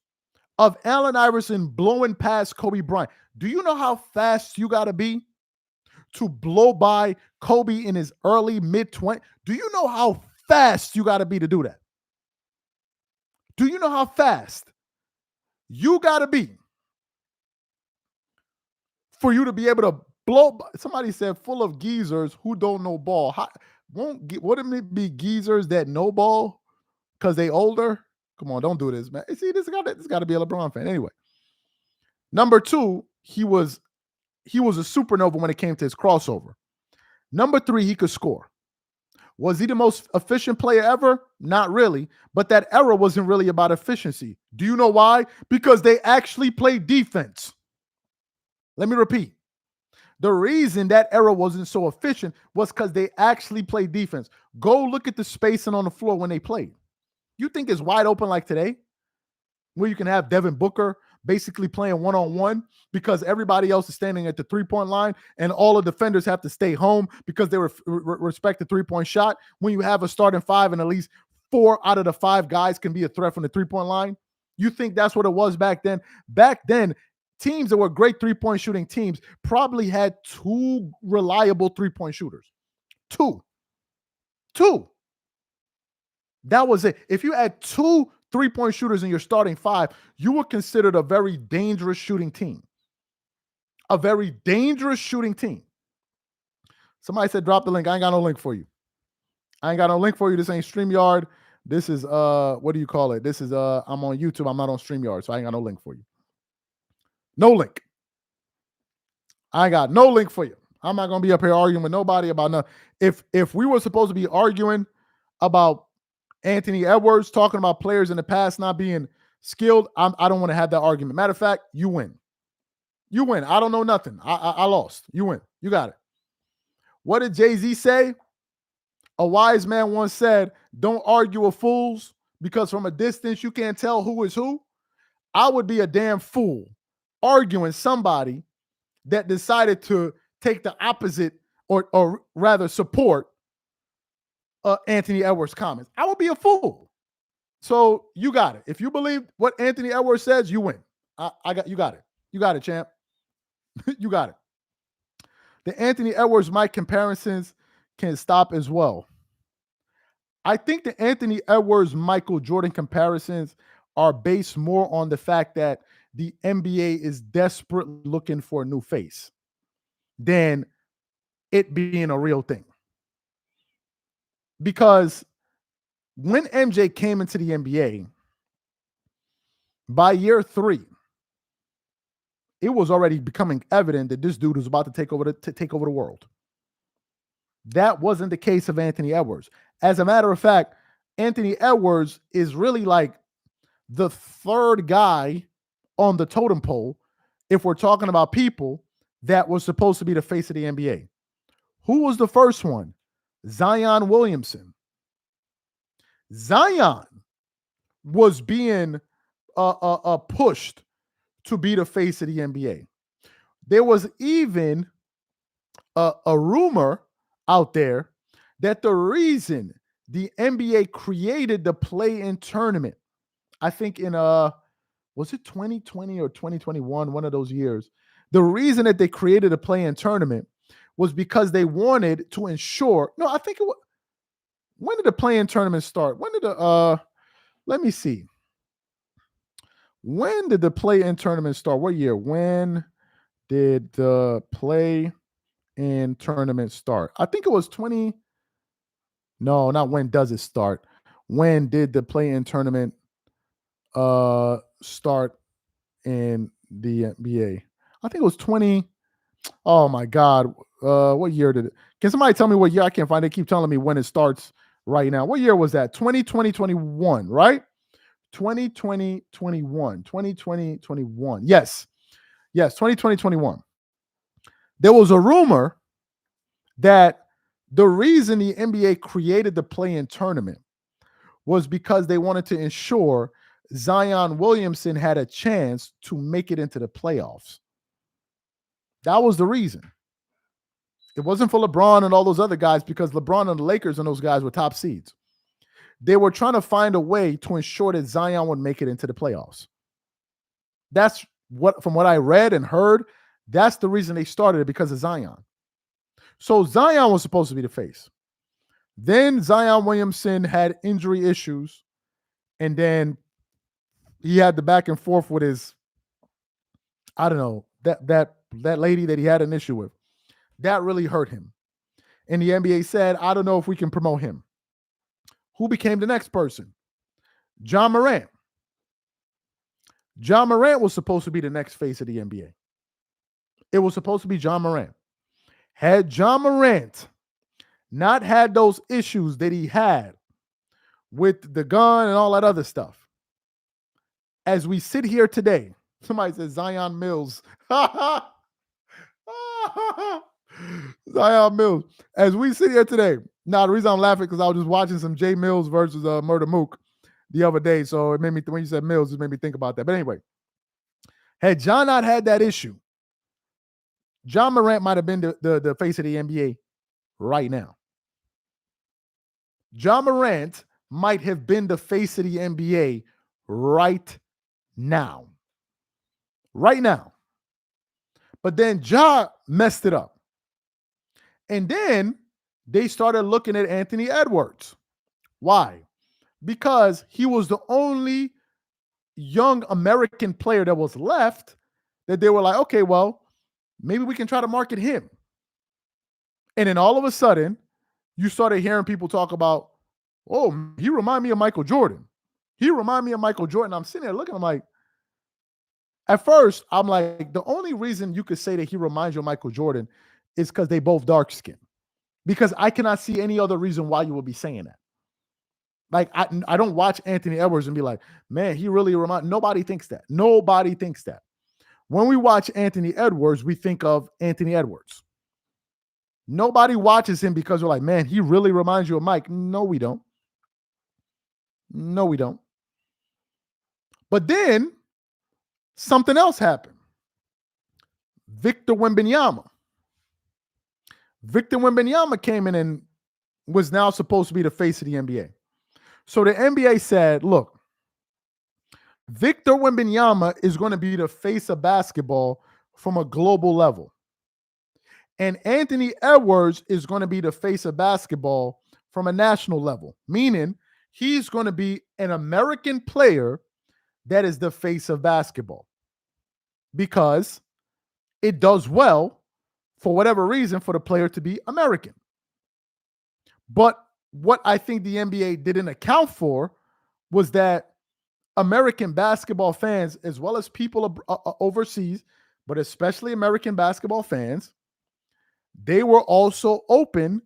of Allen Iverson blowing past Kobe Bryant. Do you know how fast you got to be to blow by Kobe in his early mid-20s? Do you know how fast you got to be to do that? Do you know how fast you got to be for you to be able to blow? Somebody said full of geezers who don't know ball. Wouldn't it be geezers that know ball because they older? Come on, don't do this, man. See, this got to be a LeBron fan. Anyway, number two, he was a supernova when it came to his crossover. Number three, he could score. Was he the most efficient player ever? Not really. But that era wasn't really about efficiency. Do you know why? Because they actually played defense. Let me repeat. The reason that era wasn't so efficient was because they actually played defense. Go look at the spacing on the floor when they played. You think it's wide open like today, where you can have Devin Booker basically playing one-on-one because everybody else is standing at the three-point line and all the defenders have to stay home because they respect the three-point shot, when you have a starting five and at least 4 out of the 5 guys can be a threat from the three-point line? You think that's what it was back then? Back then, teams that were great three-point shooting teams probably had 2 reliable three-point shooters. 2. That was it. If you had 2 three-point shooters in your starting 5, you were considered a very dangerous shooting team. a very dangerous shooting team. Somebody said drop the link. I ain't got no link for you. I ain't got no link for you. This ain't StreamYard. This is what do you call it? This is I'm on YouTube. I'm not on StreamYard, so I ain't got no link for you. No link. I ain't got no link for you. I'm not gonna be up here arguing with nobody about nothing. If we were supposed to be arguing about Anthony Edwards talking about players in the past not being skilled, I don't want to have that argument. Matter of fact, you win. You win. I don't know nothing. I lost. You win. You got it. What did Jay-Z say? A wise man once said, don't argue with fools because from a distance you can't tell who is who. I would be a damn fool arguing somebody that decided to take the opposite or rather support Anthony Edwards' comments. I would be a fool. So you got it. If you believe what Anthony Edwards says, you win. You got it. You got it, champ. You got it. The Anthony Edwards mic comparisons can stop as well. I think the Anthony Edwards Michael Jordan comparisons are based more on the fact that the NBA is desperately looking for a new face than it being a real thing. Because when MJ came into the NBA, by year 3, it was already becoming evident that this dude was about to take over the world. That wasn't the case of Anthony Edwards. As a matter of fact, Anthony Edwards is really like the third guy on the totem pole if we're talking about people that was supposed to be the face of the NBA. Who was the first one? Zion Williamson. Zion was being pushed to be the face of the NBA. There was even a rumor out there that the reason the NBA created the play-in tournament, I think in was it 2020 or 2021, one of those years, the reason that they created a play-in tournament was because they wanted to ensure, no, I think it was, when did the play-in tournament start? When did let me see. When did the play-in tournament start? What year? When did the play-in tournament start? I think it was 20. No, not when does it start. When did the play-in tournament start in the NBA? I think it was 20. Oh my God. What year did it? Can somebody tell me what year? I can't find it. They keep telling me when it starts right now. What year was that? 2020, 21, right? 2020, 21. 2020, 21. Yes. Yes, 2020, 21. There was a rumor that the reason the NBA created the play-in tournament was because they wanted to ensure Zion Williamson had a chance to make it into the playoffs. That was the reason. It wasn't for LeBron and all those other guys because LeBron and the Lakers and those guys were top seeds. They were trying to find a way to ensure that Zion would make it into the playoffs. That's what, from what I read and heard, that's the reason they started it, because of Zion. So Zion was supposed to be the face. Then Zion Williamson had injury issues, and then he had the back and forth with his, I don't know, that lady that he had an issue with. That really hurt him. And the NBA said, I don't know if we can promote him. Who became the next person? John Morant. John Morant was supposed to be the next face of the NBA. It was supposed to be John Morant. Had John Morant not had those issues that he had with the gun and all that other stuff, as we sit here today, somebody says Zion Mills. Zion Mills. As we sit here today, now the reason I'm laughing because I was just watching some Jay Mills versus Murder Mook the other day, so it made me, when you said Mills, it made me think about that. But anyway, had John not had that issue, John Morant might have been the face of the NBA right now. John Morant might have been the face of the NBA right now. Right now. But then Ja messed it up. And then they started looking at Anthony Edwards. Why? Because he was the only young American player that was left that they were like, okay, well, Maybe we can try to market him. And then all of a sudden, you started hearing people talk about, oh, he remind me of Michael Jordan. He remind me of Michael Jordan. I'm sitting there looking, I'm like, at first, I'm like, the only reason you could say that he reminds you of Michael Jordan is because they both dark skinned. Because I cannot see any other reason why you would be saying that. Like, I don't watch Anthony Edwards and be like, man, he really nobody thinks that. Nobody thinks that. When we watch Anthony Edwards, we think of Anthony Edwards. Nobody watches him because we're like, man, he really reminds you of Mike. No, we don't. No, we don't. But then something else happened. Victor Wembanyama. Victor Wembanyama came in and was now supposed to be the face of the NBA. So the NBA said, look, Victor Wembanyama is going to be the face of basketball from a global level. And Anthony Edwards is going to be the face of basketball from a national level, meaning he's going to be an American player that is the face of basketball because it does well, for whatever reason, for the player to be American. But what I think the NBA didn't account for was that American basketball fans, as well as people overseas, but especially American basketball fans, they were also open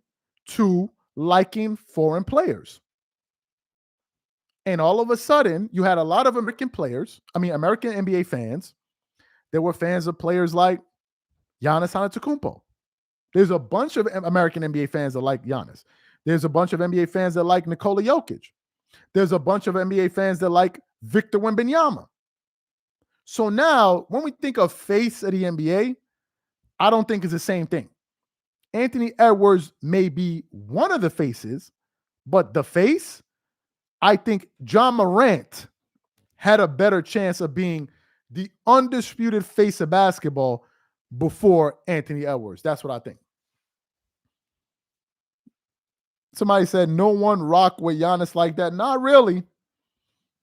to liking foreign players. And all of a sudden, you had a lot of American NBA fans that were fans of players like Giannis Antetokounmpo. There's a bunch of American NBA fans that like Giannis. There's a bunch of NBA fans that like Nikola Jokic. There's a bunch of NBA fans that like Victor Wembanyama. So now, when we think of face of the NBA, I don't think it's the same thing. Anthony Edwards may be one of the faces, but the face, I think John Morant had a better chance of being the undisputed face of basketball before Anthony Edwards. That's what I think. Somebody said no one rock with Giannis like that. Not really.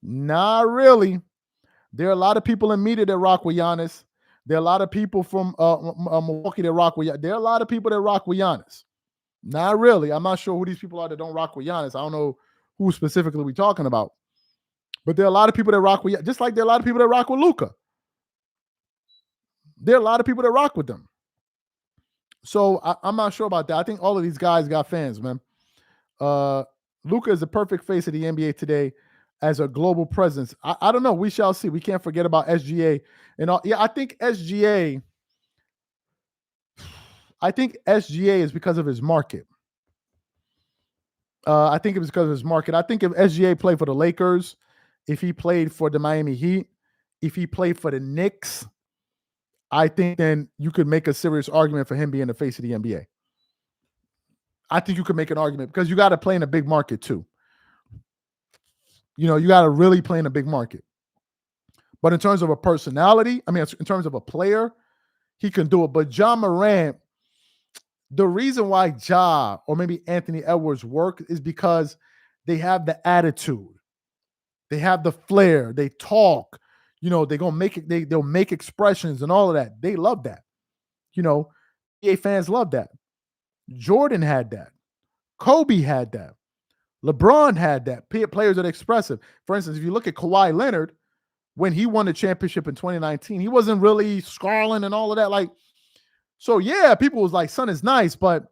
Not really. There are a lot of people in media that rock with Giannis. There are a lot of people from Milwaukee that rock with Giannis. There are a lot of people that rock with Giannis. Not really. I'm not sure who these people are that don't rock with Giannis. I don't know who specifically we're talking about. But there are a lot of people that rock with Giannis, just like there are a lot of people that rock with Luka. There are a lot of people that rock with them. So I'm not sure about that. I think all of these guys got fans, man. Luka is the perfect face of the NBA today as a global presence. I don't know. We shall see. We can't forget about SGA and all. Yeah, I think SGA is because of his market. I think it was because of his market. I think if SGA played for the Lakers, if he played for the Miami Heat, if he played for the Knicks, I think then you could make a serious argument for him being the face of the NBA. I think you could make an argument because you got to play in a big market too. You know, you got to really play in a big market. But in terms of a personality, in terms of a player, he can do it. But John Morant, the reason why Ja or maybe Anthony Edwards work is because they have the attitude. They have the flair. They talk. You know, they're gonna make it, they'll make expressions and all of that. They love that. You know, NBA fans love that. Jordan had that. Kobe had that. LeBron had that. Players that are expressive. For instance, if you look at Kawhi Leonard, when he won the championship in 2019, he wasn't really scarling and all of that. Like, so yeah, people was like, son is nice, but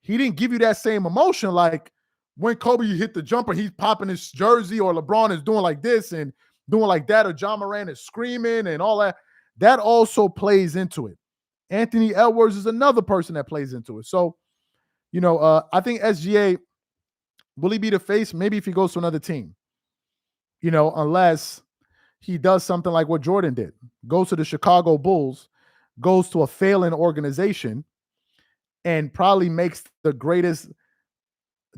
he didn't give you that same emotion. Like when Kobe hit the jumper, he's popping his jersey, or LeBron is doing like this and doing like that, or John Morant is screaming and all that. That also plays into it. Anthony Edwards is another person that plays into it. So, you know, I think SGA, will he be the face? Maybe if he goes to another team, you know, unless he does something like what Jordan did, goes to the Chicago Bulls, goes to a failing organization, and probably makes the greatest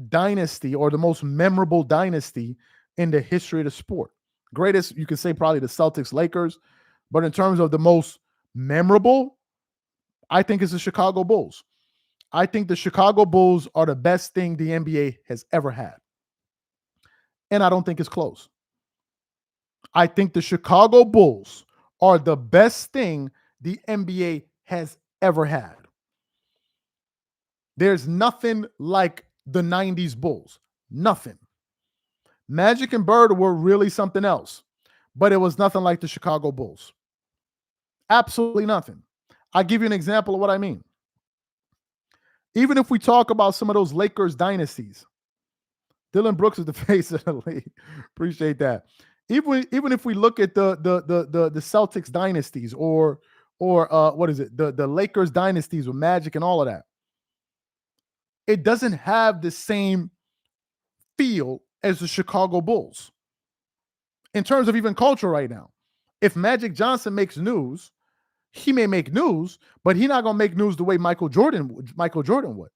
dynasty or the most memorable dynasty in the history of the sport. Greatest, you could say probably the Celtics, Lakers, but in terms of the most memorable, I think it's the Chicago Bulls. I think the Chicago Bulls are the best thing the NBA has ever had. And I don't think it's close. I think the Chicago Bulls are the best thing the NBA has ever had. There's nothing like the 90s Bulls. Nothing. Magic and Bird were really something else, but it was nothing like the Chicago Bulls. Absolutely nothing. I'll give you an example of what I mean. Even if we talk about some of those Lakers dynasties, Dylan Brooks is the face of the league. Appreciate that. Even if we look at the Celtics dynasties or what is it? The Lakers dynasties with Magic and all of that. It doesn't have the same feel as the Chicago Bulls in terms of even culture right now. If Magic Johnson makes news, he may make news, but he's not going to make news the way Michael Jordan would.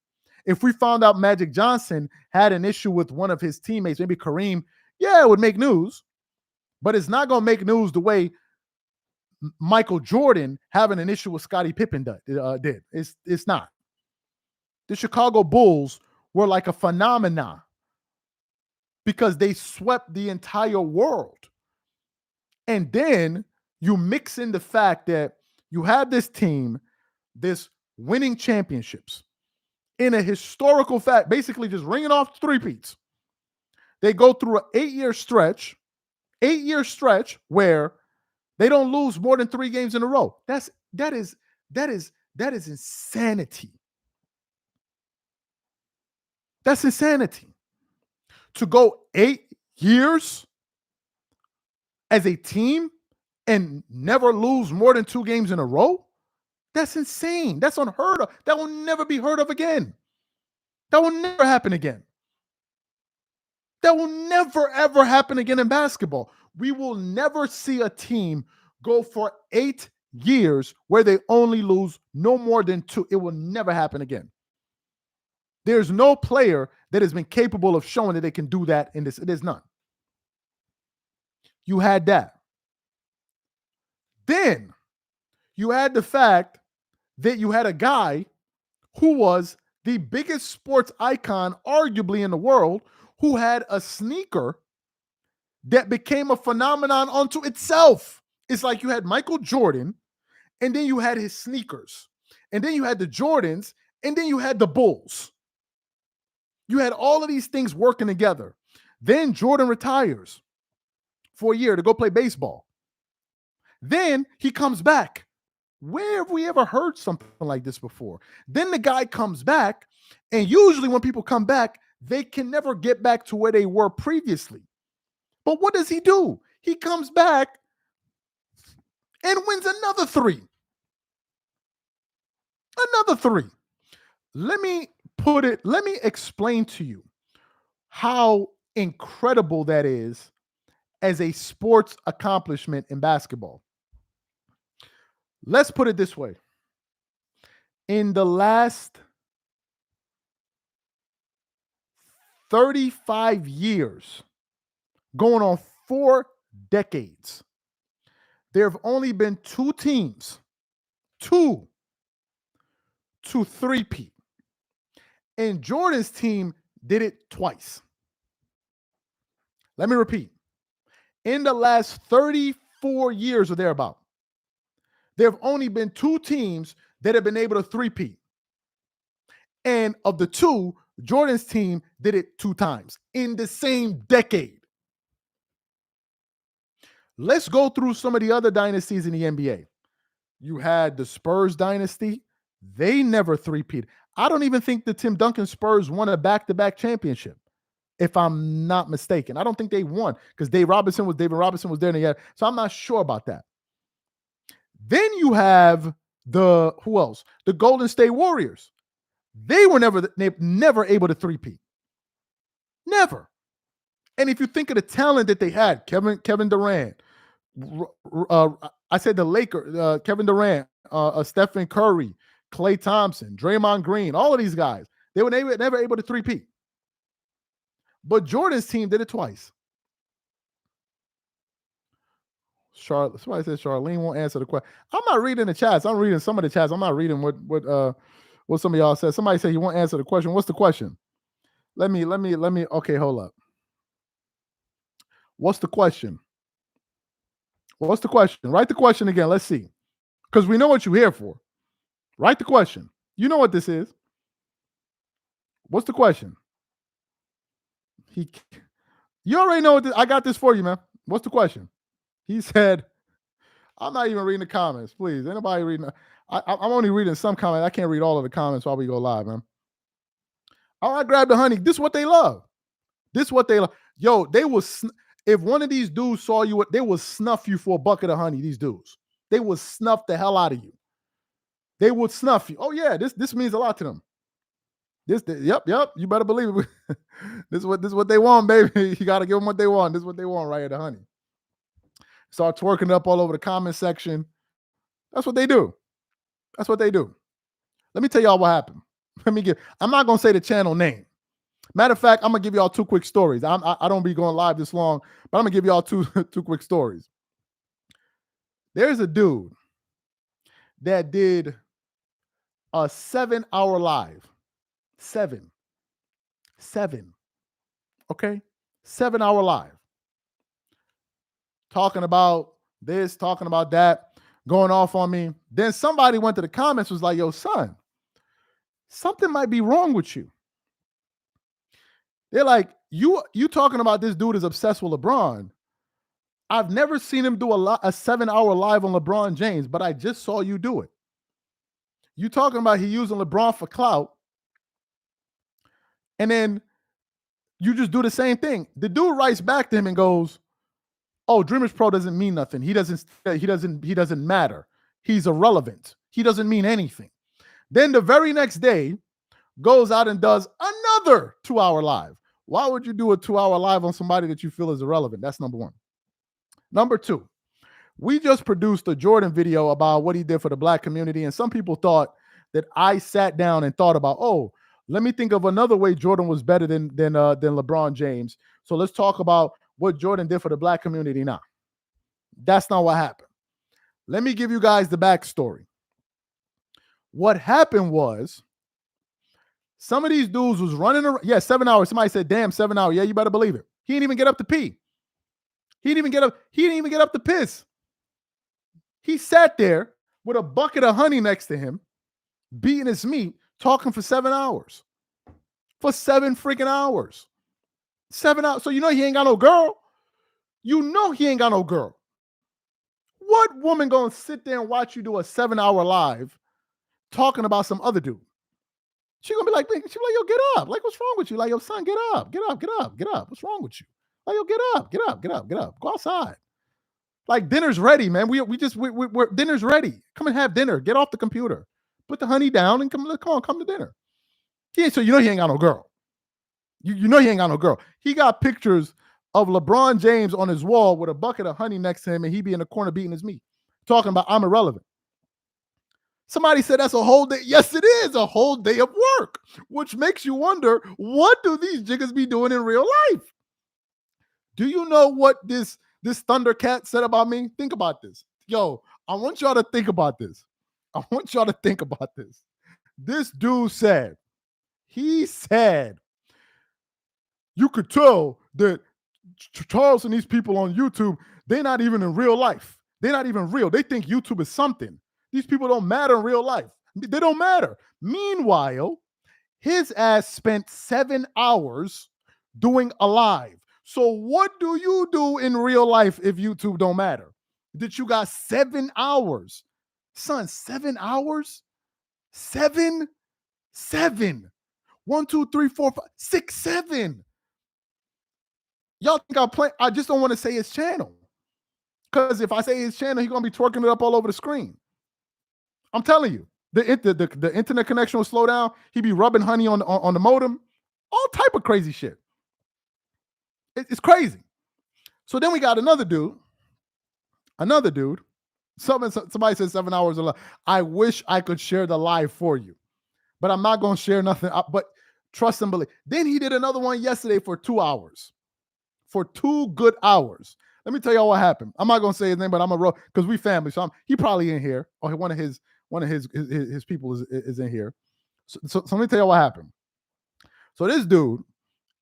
If we found out Magic Johnson had an issue with one of his teammates, maybe Kareem, yeah, it would make news, but it's not going to make news the way Michael Jordan having an issue with Scottie Pippen did. It's not. The Chicago Bulls were like a phenomenon because they swept the entire world. And then you mix in the fact that you have this team, this winning championships in a historical fact, basically just ringing off three-peats. They go through an 8-year stretch where they don't lose more than 3 games in a row. That is insanity. That's insanity. To go 8 years as a team and never lose more than 2 games in a row, that's insane. That's unheard of. That will never be heard of again. That will never happen again. That will never, ever happen again in basketball. We will never see a team go for 8 years where they only lose no more than 2. It will never happen again. There's no player that has been capable of showing that they can do that in this. There's none. You had that. Then you had the fact that you had a guy who was the biggest sports icon, arguably in the world, who had a sneaker that became a phenomenon unto itself. It's like you had Michael Jordan, and then you had his sneakers, and then you had the Jordans, and then you had the Bulls. You had all of these things working together. Then Jordan retires for a year to go play baseball. Then he comes back. Where have we ever heard something like this before? Then the guy comes back, and usually when people come back, they can never get back to where they were previously. But what does he do? He comes back and wins another 3. Another 3. Let me explain to you how incredible that is as a sports accomplishment in basketball. Let's put it this way. In the last 35 years, going on 4 decades, there have only been 2 teams, 2 to three-peat. And Jordan's team did it twice. Let me repeat. In the last 34 years or thereabout, there have only been 2 teams that have been able to three-peat. And of the 2, Jordan's team did it 2 times in the same decade. Let's go through some of the other dynasties in the NBA. You had the Spurs dynasty. They never three-peated. I don't even think the Tim Duncan Spurs won a back-to-back championship, if I'm not mistaken. I don't think they won because David Robinson was there. So I'm not sure about that. Then you have who else? The Golden State Warriors. They were never able to three-peat. Never. And if you think of the talent that they had, Kevin Durant, I said the Lakers, Kevin Durant, Stephen Curry, Klay Thompson, Draymond Green, all of these guys, they were never able to three-peat. But Jordan's team did it twice. Somebody said Charlene won't answer the question. I'm not reading the chats. I'm reading some of the chats. I'm not reading what some of y'all said. Somebody said he won't answer the question. What's the question? Let me. Okay, hold up. What's the question? What's the question? Write the question again. Let's see. Because we know what you're here for. Write the question. You know what this is. What's the question? He, you already know what I got this for you, man. What's the question? He said, I'm not even reading the comments. Please, anybody reading? I'm only reading some comments. I can't read all of the comments while we go live, man. Oh, I grabbed the honey. This is what they love. This is what they love. Yo, they will. If one of these dudes saw you, they will snuff you for a bucket of honey. These dudes, they will snuff the hell out of you. They would snuff you. Oh yeah, this means a lot to them. Yep. You better believe it. This is what they want, baby. You got to give them what they want. This is what they want right here, the honey. Start twerking it up all over the comment section. That's what they do. That's what they do. Let me tell y'all what happened. I'm not gonna say the channel name. Matter of fact, I'm gonna give y'all two quick stories. I don't be going live this long, but I'm gonna give y'all two quick stories. There's a dude that did a 7-hour live. Seven. Okay? 7-hour live. Talking about this, talking about that, going off on me. Then somebody went to the comments, was like, yo, son, something might be wrong with you. They're like, you talking about this dude is obsessed with LeBron. I've never seen him do a 7-hour live on LeBron James, but I just saw you do it. You talking about he using LeBron for clout, and then you just do the same thing. The dude writes back to him and goes, "Oh, Dreamers Pro doesn't mean nothing. He doesn't matter. He's irrelevant. He doesn't mean anything." Then the very next day, goes out and does another 2-hour live. Why would you do a 2-hour live on somebody that you feel is irrelevant? That's number one. Number two, we just produced a Jordan video about what he did for the black community, and some people thought that I sat down and thought about, oh, let me think of another way Jordan was better than LeBron James. So let's talk about what Jordan did for the black community now. That's not what happened. Let me give you guys the backstory. What happened was, some of these dudes was running around. Yeah, 7 hours. Somebody said, damn, 7 hours. Yeah, you better believe it. He didn't even get up to pee. He didn't even get up to piss. He sat there with a bucket of honey next to him, beating his meat, talking for 7 hours. For 7 freaking hours. 7 hours. So you know he ain't got no girl. You know he ain't got no girl. What woman gonna sit there and watch you do a 7-hour live talking about some other dude? She gonna be like, yo, get up. Like, what's wrong with you? Like, yo, son, get up. What's wrong with you? Like, yo, get up. Go outside. Like, dinner's ready, man. We're dinner's ready. Come and have dinner. Get off the computer. Put the honey down and come to dinner. So you know he ain't got no girl. You know he ain't got no girl. He got pictures of LeBron James on his wall with a bucket of honey next to him, and he be in the corner beating his meat, talking about I'm irrelevant. Somebody said that's a whole day. Yes, it is a whole day of work, which makes you wonder, what do these jiggers be doing in real life? Do you know what this Thundercat said about me? Think about this. Yo, I want y'all to think about this. This dude said, he said, you could tell that Charles and these people on YouTube, they're not even in real life. They're not even real. They think YouTube is something. These people don't matter in real life. They don't matter. Meanwhile, his ass spent 7 hours doing a live. So what do you do in real life if YouTube don't matter? That you got 7 hours. Son, 7 hours? 7? 1, 2, 3, 4, 5, 6, 7. Y'all think I'm playing? I just don't want to say his channel. Because if I say his channel, he's going to be twerking it up all over the screen. I'm telling you, the internet connection will slow down. He'd be rubbing honey on the modem. All type of crazy shit. It's crazy. So then we got another dude. Somebody said 7 hours a live. I wish I could share the live for you, but I'm not going to share nothing. But trust and believe. Then he did another one yesterday for 2 hours. For 2 good hours. Let me tell y'all what happened. I'm not going to say his name, but I'm a roll because we family. So he probably in here, or one of his people is in here. So let me tell you what happened. So this dude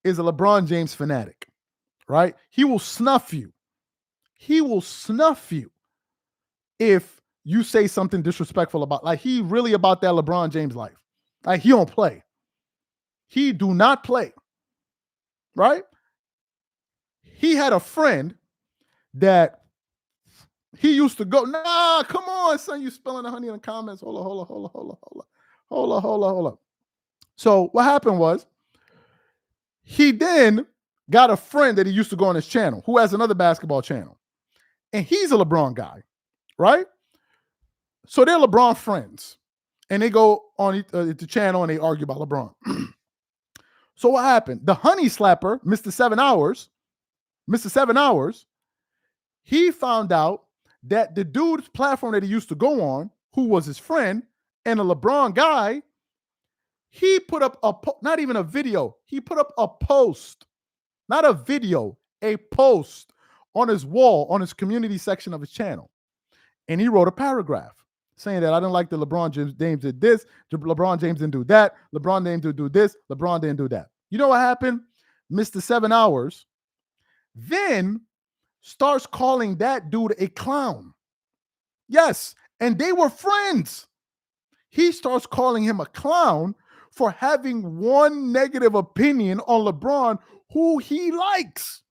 is a LeBron James fanatic, right? He will snuff you. If you say something disrespectful about, like, he really about that LeBron James life. Like, he don't play. He do not play. Right? He had a friend that he used to go, nah, come on, son, you spilling the honey in the comments. Hold on. So what happened was, he then got a friend that he used to go on his channel who has another basketball channel. And he's a LeBron guy, right? So they're LeBron friends. And they go on the channel and they argue about LeBron. So what happened? The honey slapper, Mr. 7 Hours, he found out that the dude's platform that he used to go on, who was his friend and a LeBron guy, he put up not even a video, he put up a post, not a video, a post on his wall, on his community section of his channel. And he wrote a paragraph saying that I didn't like that LeBron James did this, LeBron James didn't do that, LeBron James didn't do this, LeBron didn't do that. You know what happened? Mr. 7 Hours then starts calling that dude a clown. Yes, and they were friends. He starts calling him a clown for having one negative opinion on LeBron, who he likes.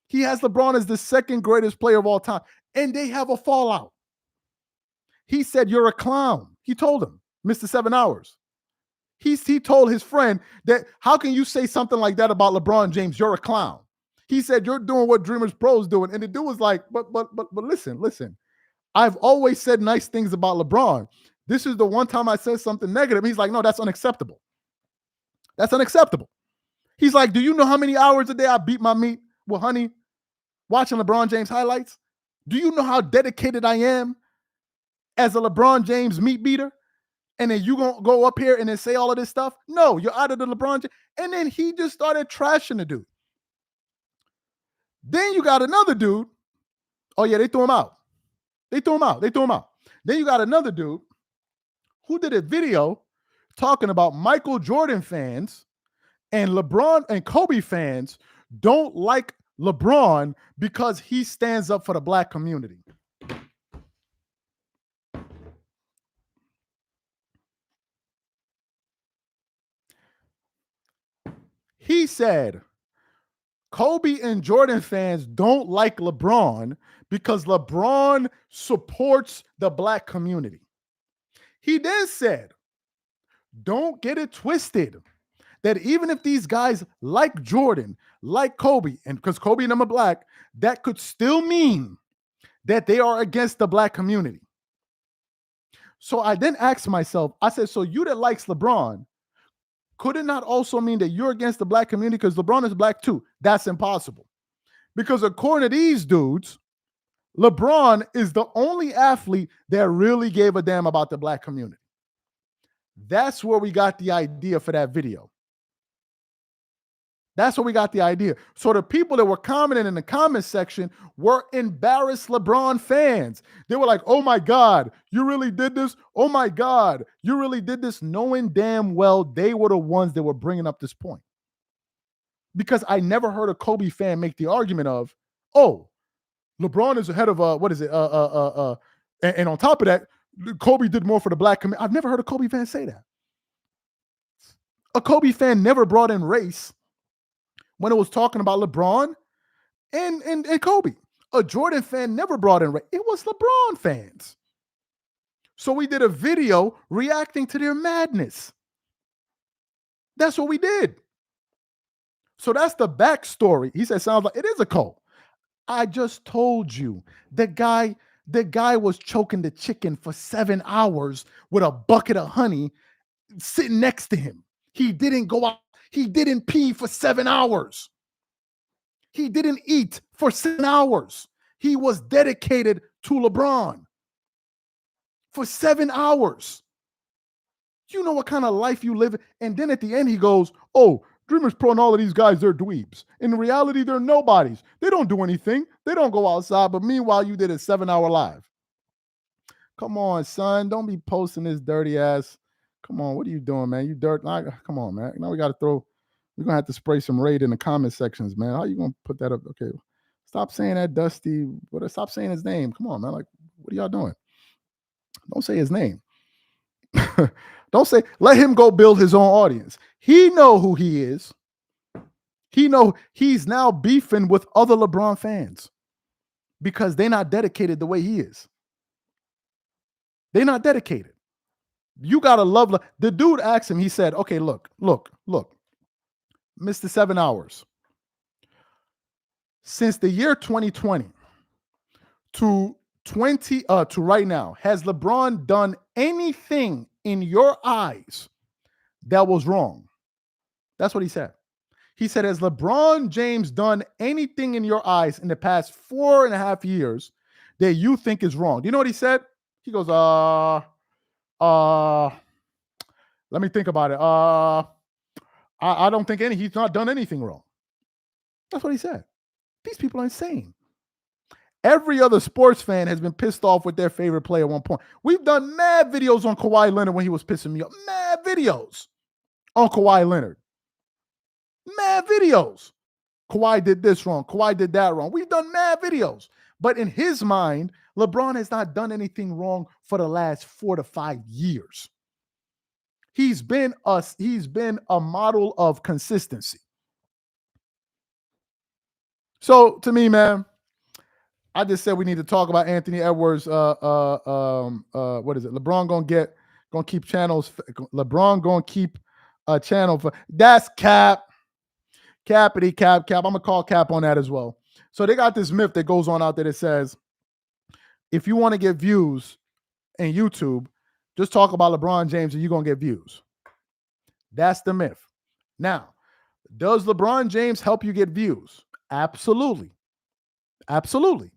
He has LeBron as the second greatest player of all time, and they have a fallout. He said, you're a clown. He told him, Mr. 7 Hours. He told his friend that, how can you say something like that about LeBron James? You're a clown. He said, you're doing what Dreamers Pro's doing. And the dude was like, but listen. I've always said nice things about LeBron. This is the one time I said something negative. He's like, no, that's unacceptable. That's unacceptable. He's like, do you know how many hours a day I beat my meat with honey watching LeBron James highlights? Do you know how dedicated I am as a LeBron James meat beater? And then you gonna go up here and then say all of this stuff? No, you're out of the LeBron James. And then he just started trashing the dude. Then you got another dude. Oh yeah, they threw him out. Then you got another dude who did a video talking about Michael Jordan fans and LeBron and Kobe fans don't like LeBron because he stands up for the black community. He said Kobe and Jordan fans don't like LeBron because LeBron supports the black community. He then said, don't get it twisted, that even if these guys like Jordan, like Kobe, and because Kobe and them are black, that could still mean that they are against the black community. So I then asked myself, I said, so you that likes LeBron, could it not also mean that you're against the black community because LeBron is black too? That's impossible. Because according to these dudes, LeBron is the only athlete that really gave a damn about the black community. That's where we got the idea for that video. That's where we got the idea. So the people that were commenting in the comment section were embarrassed LeBron fans. They were like, oh my God, you really did this? Oh my God, you really did this? Knowing damn well they were the ones that were bringing up this point. Because I never heard a Kobe fan make the argument of, oh, LeBron is ahead of, and on top of that, Kobe did more for the black community. I've never heard a Kobe fan say that. A Kobe fan never brought in race when it was talking about LeBron and Kobe. A Jordan fan never brought in race. It was LeBron fans. So we did a video reacting to their madness. That's what we did. So that's the backstory. He said, sounds like it is a cult. I just told you the guy was choking the chicken for 7 hours with a bucket of honey sitting next to him. He didn't go out. He didn't pee for 7 hours. He didn't eat for 7 hours. He was dedicated to LeBron for 7 hours. You know what kind of life you live in? And then at the end, he goes, oh, Dreamers Pro and all of these guys, they're dweebs. In reality, they're nobodies. They don't do anything. They don't go outside. But meanwhile, you did a 7-hour live. Come on, son. Don't be posting this dirty ass. Come on. What are you doing, man? You dirt. Come on, man. Now we're going to have to spray some raid in the comment sections, man. How are you going to put that up? Okay. Stop saying that, Dusty. Stop saying his name. Come on, man. Like, what are y'all doing? Don't say his name. Don't say, let him go build his own audience. He know who he is. He know he's now beefing with other LeBron fans because they're not dedicated the way he is. They're not dedicated. You gotta love. The dude asked him, he said, okay, look, Mr. 7 Hours. Since the year 2020 to right now, has LeBron done anything in your eyes that was wrong? That's what he said. He said, has LeBron James done anything in your eyes in the past 4.5 years that you think is wrong? Do you know what he said? He goes, let me think about it. I don't think he's not done anything wrong. That's what he said. These people are insane. Every other sports fan has been pissed off with their favorite player at one point. We've done mad videos on Kawhi Leonard when he was pissing me off. Mad videos on Kawhi Leonard. Mad videos. Kawhi did this wrong. Kawhi did that wrong. We've done mad videos. But in his mind, LeBron has not done anything wrong for the last 4 to 5 years. He's been a model of consistency. So to me, man, I just said we need to talk about Anthony Edwards. What is it? LeBron gonna keep channels. LeBron gonna keep a channel for that's cap. Cappity cap. I'm gonna call cap on that as well. So they got this myth that goes on out there that says if you want to get views in YouTube, just talk about LeBron James and you're gonna get views. That's the myth. Now, does LeBron James help you get views? Absolutely. Absolutely.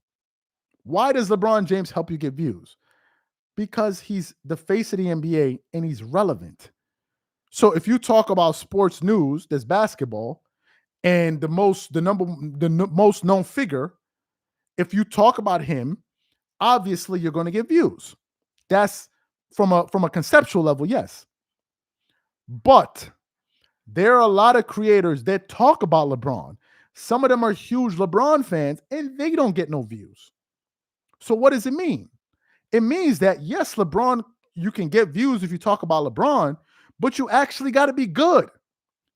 Why does LeBron James help you get views? Because he's the face of the NBA and he's relevant. So if you talk about sports news, there's basketball, and the most known figure, if you talk about him, obviously you're going to get views. That's from a conceptual level, yes. But there are a lot of creators that talk about LeBron. Some of them are huge LeBron fans, and they don't get no views. So what does it mean? It means that, yes, LeBron, you can get views if you talk about LeBron, but you actually got to be good.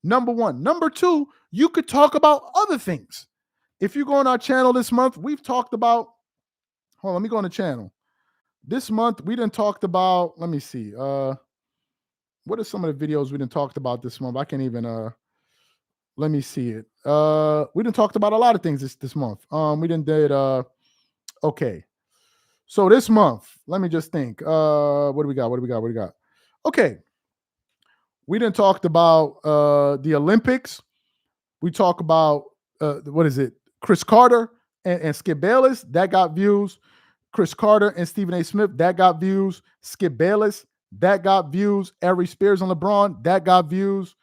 Number one. Number two, you could talk about other things. If you go on our channel this month, we've talked about, hold on, let me go on the channel. This month, we done talked about, let me see. What are some of the videos we done talked about this month? I can't even, let me see it. We done talked about a lot of things this month. We done did, okay. So this month, let me just think. What do we got? Okay. We done talked about the Olympics. We talk about Chris Carter and Skip Bayless. That got views. Chris Carter and Stephen A. Smith. That got views. Skip Bayless. That got views. Ari Spears and LeBron. That got views.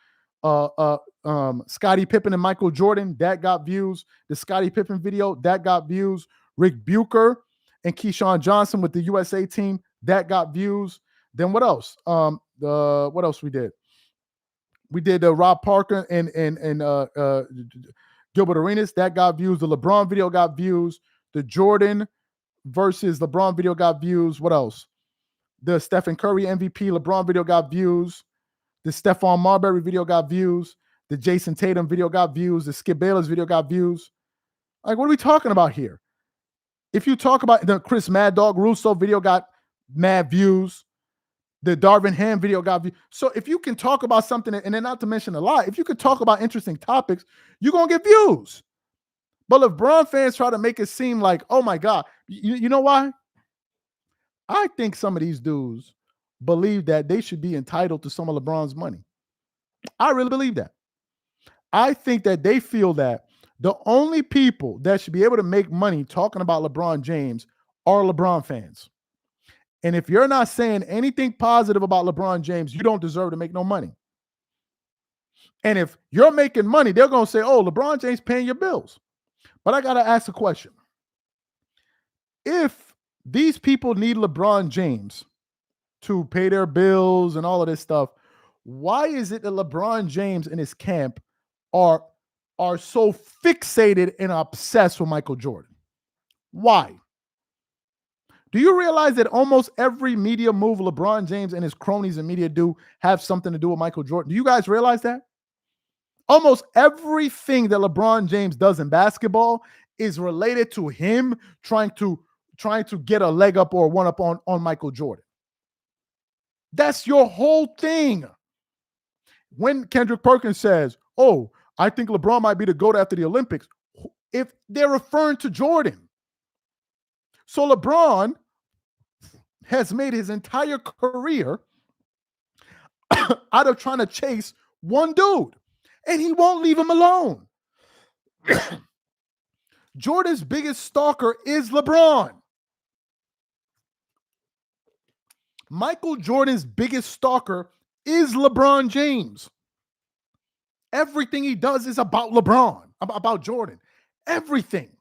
Scottie Pippen and Michael Jordan. That got views. The Scottie Pippen video. That got views. Rick Bucher and Keyshawn Johnson with the USA team. That got views. Then what else? What else we did? We did Rob Parker and Gilbert Arenas. That got views. The LeBron video got views. The Jordan versus LeBron video got views. What else? The Stephen Curry MVP LeBron video got views. The Stephon Marbury video got views. The Jason Tatum video got views. The Skip Bayless video got views. Like, what are we talking about here? If you talk about the Chris Mad Dog Russo video got mad views. The Darvin Ham video got views. So if you can talk about something, and then not to mention a lot, if you could talk about interesting topics, you're going to get views. But LeBron fans try to make it seem like, oh my God, you know why? I think some of these dudes believe that they should be entitled to some of LeBron's money. I really believe that. I think that they feel that the only people that should be able to make money talking about LeBron James are LeBron fans. And if you're not saying anything positive about LeBron James, you don't deserve to make no money. And if you're making money, they're going to say, oh, LeBron James paying your bills. But I got to ask a question. If these people need LeBron James to pay their bills and all of this stuff, why is it that LeBron James and his camp are so fixated and obsessed with Michael Jordan? Why? Do you realize that almost every media move LeBron James and his cronies and media do have something to do with Michael Jordan? Do you guys realize that? Almost everything that LeBron James does in basketball is related to him trying to get a leg up or one up on Michael Jordan. That's your whole thing. When Kendrick Perkins says, "Oh, I think LeBron might be the GOAT after the Olympics," if they're referring to Jordan. So LeBron has made his entire career out of trying to chase one dude, and he won't leave him alone. Jordan's biggest stalker is LeBron. Michael Jordan's biggest stalker is LeBron James. Everything he does is about LeBron, about Jordan. Everything.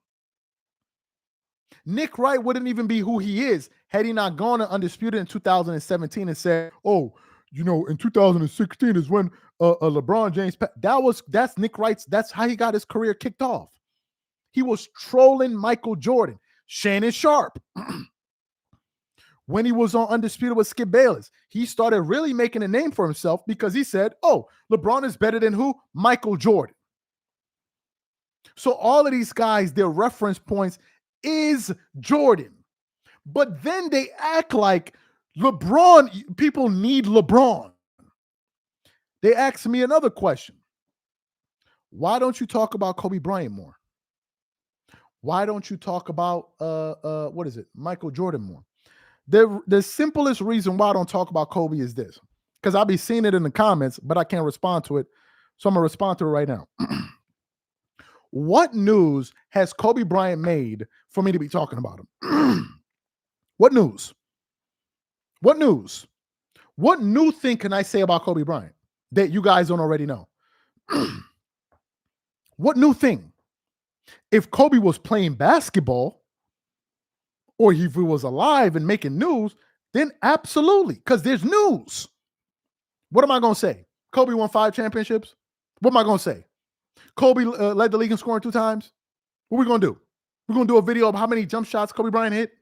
Nick Wright wouldn't even be who he is had he not gone to Undisputed in 2017 and said, "Oh, you know, in 2016 is when LeBron James." That's Nick Wright's. That's how he got his career kicked off. He was trolling Michael Jordan, Shannon Sharp. When he was on Undisputed with Skip Bayless, he started really making a name for himself because he said, "Oh, LeBron is better than who? Michael Jordan." So all of these guys, their reference points is Jordan. But then they act like LeBron, people need LeBron. They asked me another question. Why don't you talk about Kobe Bryant more? Why don't you talk about Michael Jordan more? The simplest reason why I don't talk about Kobe is this, because I'll be seeing it in the comments, but I can't respond to it. So I'm going to respond to it right now. What news has Kobe Bryant made for me to be talking about him? What news? What news? What new thing can I say about Kobe Bryant that you guys don't already know? What new thing? If Kobe was playing basketball, or if he was alive and making news, then absolutely, because there's news. What am I going to say? Kobe won 5 championships? What am I going to say? Kobe led the league in scoring 2 times? What are we going to do? We're going to do a video of how many jump shots Kobe Bryant hit?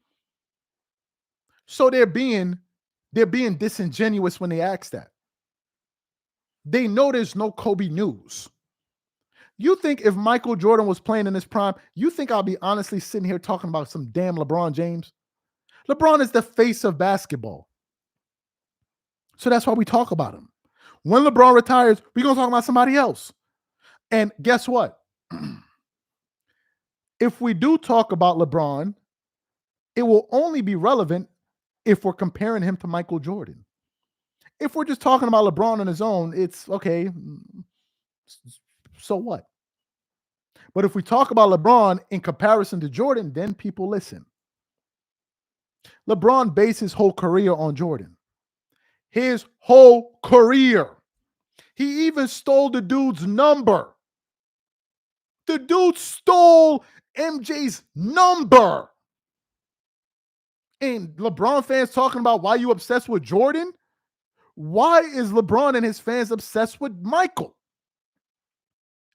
So they're being disingenuous when they ask that. They know there's no Kobe news. You think if Michael Jordan was playing in his prime, you think I'll be honestly sitting here talking about some damn LeBron James? LeBron is the face of basketball. So that's why we talk about him. When LeBron retires, we're going to talk about somebody else. And guess what? If we do talk about LeBron, it will only be relevant if we're comparing him to Michael Jordan. If we're just talking about LeBron on his own, it's okay. So what? But if we talk about LeBron in comparison to Jordan, then people listen. LeBron based his whole career on Jordan. His whole career. He even stole the dude's number. The dude stole MJ's number. And LeBron fans talking about why you obsessed with Jordan? Why is LeBron and his fans obsessed with Michael?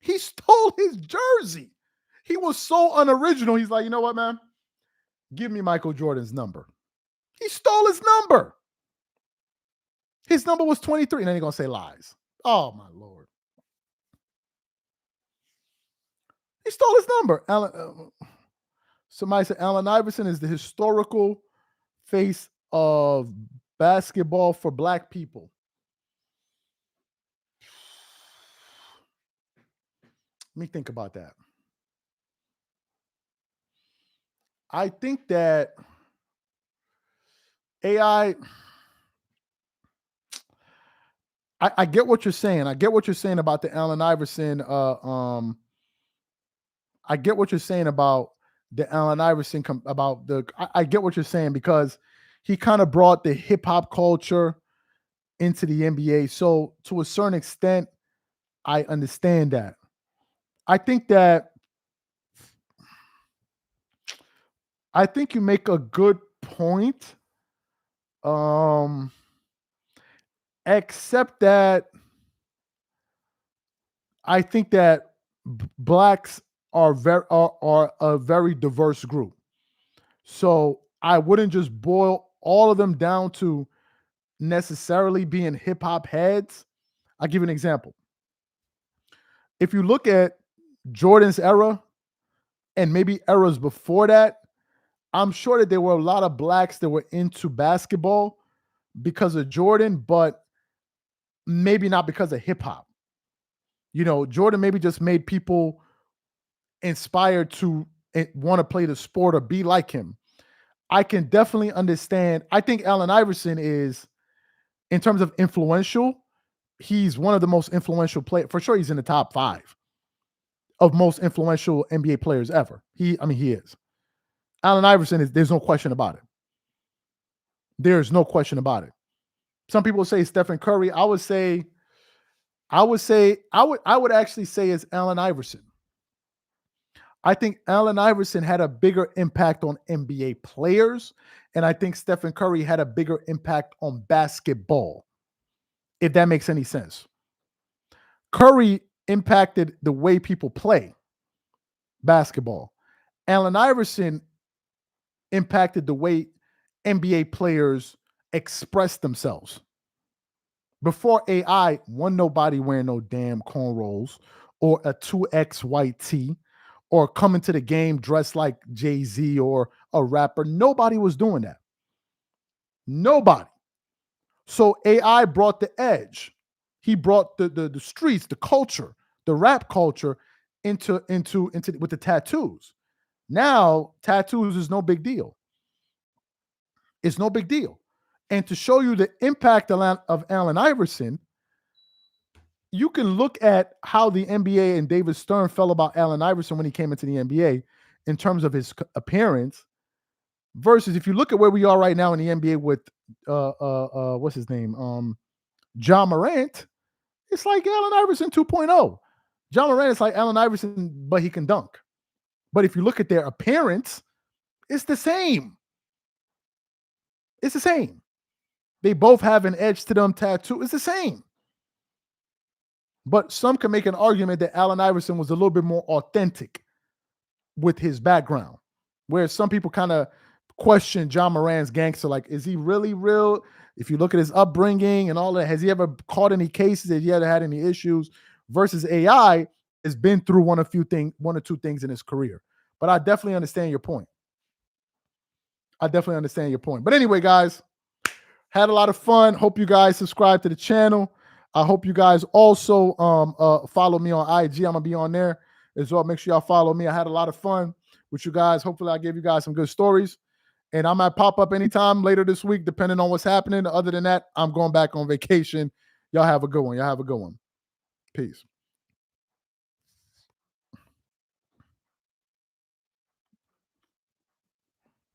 He stole his jersey. He was so unoriginal. He's like, you know what, man? Give me Michael Jordan's number. He stole his number. His number was 23. And then he's going to say lies. Oh, my Lord. He stole his number. Somebody said Allen Iverson is the historical face of basketball for Black people. Let me think about that. I think that AI, I get what you're saying. I get what you're saying about the Allen Iverson. I get what you're saying about the Allen Iverson. I get what you're saying because he kind of brought the hip hop culture into the NBA. So to a certain extent, I understand that. I think you make a good point. Except that I think that Blacks are a very diverse group. So I wouldn't just boil all of them down to necessarily being hip hop heads. I'll give you an example. If you look at Jordan's era and maybe eras before that, I'm sure that there were a lot of blacks that were into basketball because of Jordan, but maybe not because of hip hop. You know, Jordan maybe just made people inspired to want to play the sport or be like him. I can definitely understand. I think Allen Iverson is, in terms of influential, he's one of the most influential players. For sure, he's in the top 5 of most influential NBA players ever. He is. Allen Iverson is, there's no question about it. There's no question about it. Some people say Stephen Curry. I would actually say it's Allen Iverson. I think Allen Iverson had a bigger impact on NBA players, and I think Stephen Curry had a bigger impact on basketball, if that makes any sense. Curry impacted the way people play basketball. Allen Iverson impacted the way NBA players express themselves. Before AI, wasn't nobody wearing no damn cornrows or a 2X white tee or coming to the game dressed like Jay-Z or a rapper. Nobody was doing that. Nobody. So AI brought the edge. He brought the streets, the culture, the rap culture into with the tattoos. Now, tattoos is no big deal. It's no big deal. And to show you the impact of Allen Iverson, you can look at how the NBA and David Stern felt about Allen Iverson when he came into the NBA in terms of his appearance, versus if you look at where we are right now in the NBA with what's his name? Ja Morant. It's like Allen Iverson 2.0. Ja Morant is like Allen Iverson, but he can dunk. But if you look at their appearance, it's the same. It's the same. They both have an edge to them tattoo. It's the same. But some can make an argument that Allen Iverson was a little bit more authentic with his background, whereas some people kind of question Ja Morant's gangster. Like, is he really real? If you look at his upbringing and all that, has he ever caught any cases? Has he ever had any issues? Versus AI has been through one or two things in his career. But I definitely understand your point. But anyway, guys, had a lot of fun. Hope you guys subscribe to the channel. I hope you guys also follow me on IG. I'm gonna be on there as well. Make sure y'all follow me. I had a lot of fun with you guys. Hopefully, I gave you guys some good stories. And I might pop up anytime later this week, depending on what's happening. Other than that, I'm going back on vacation. Y'all have a good one. Peace.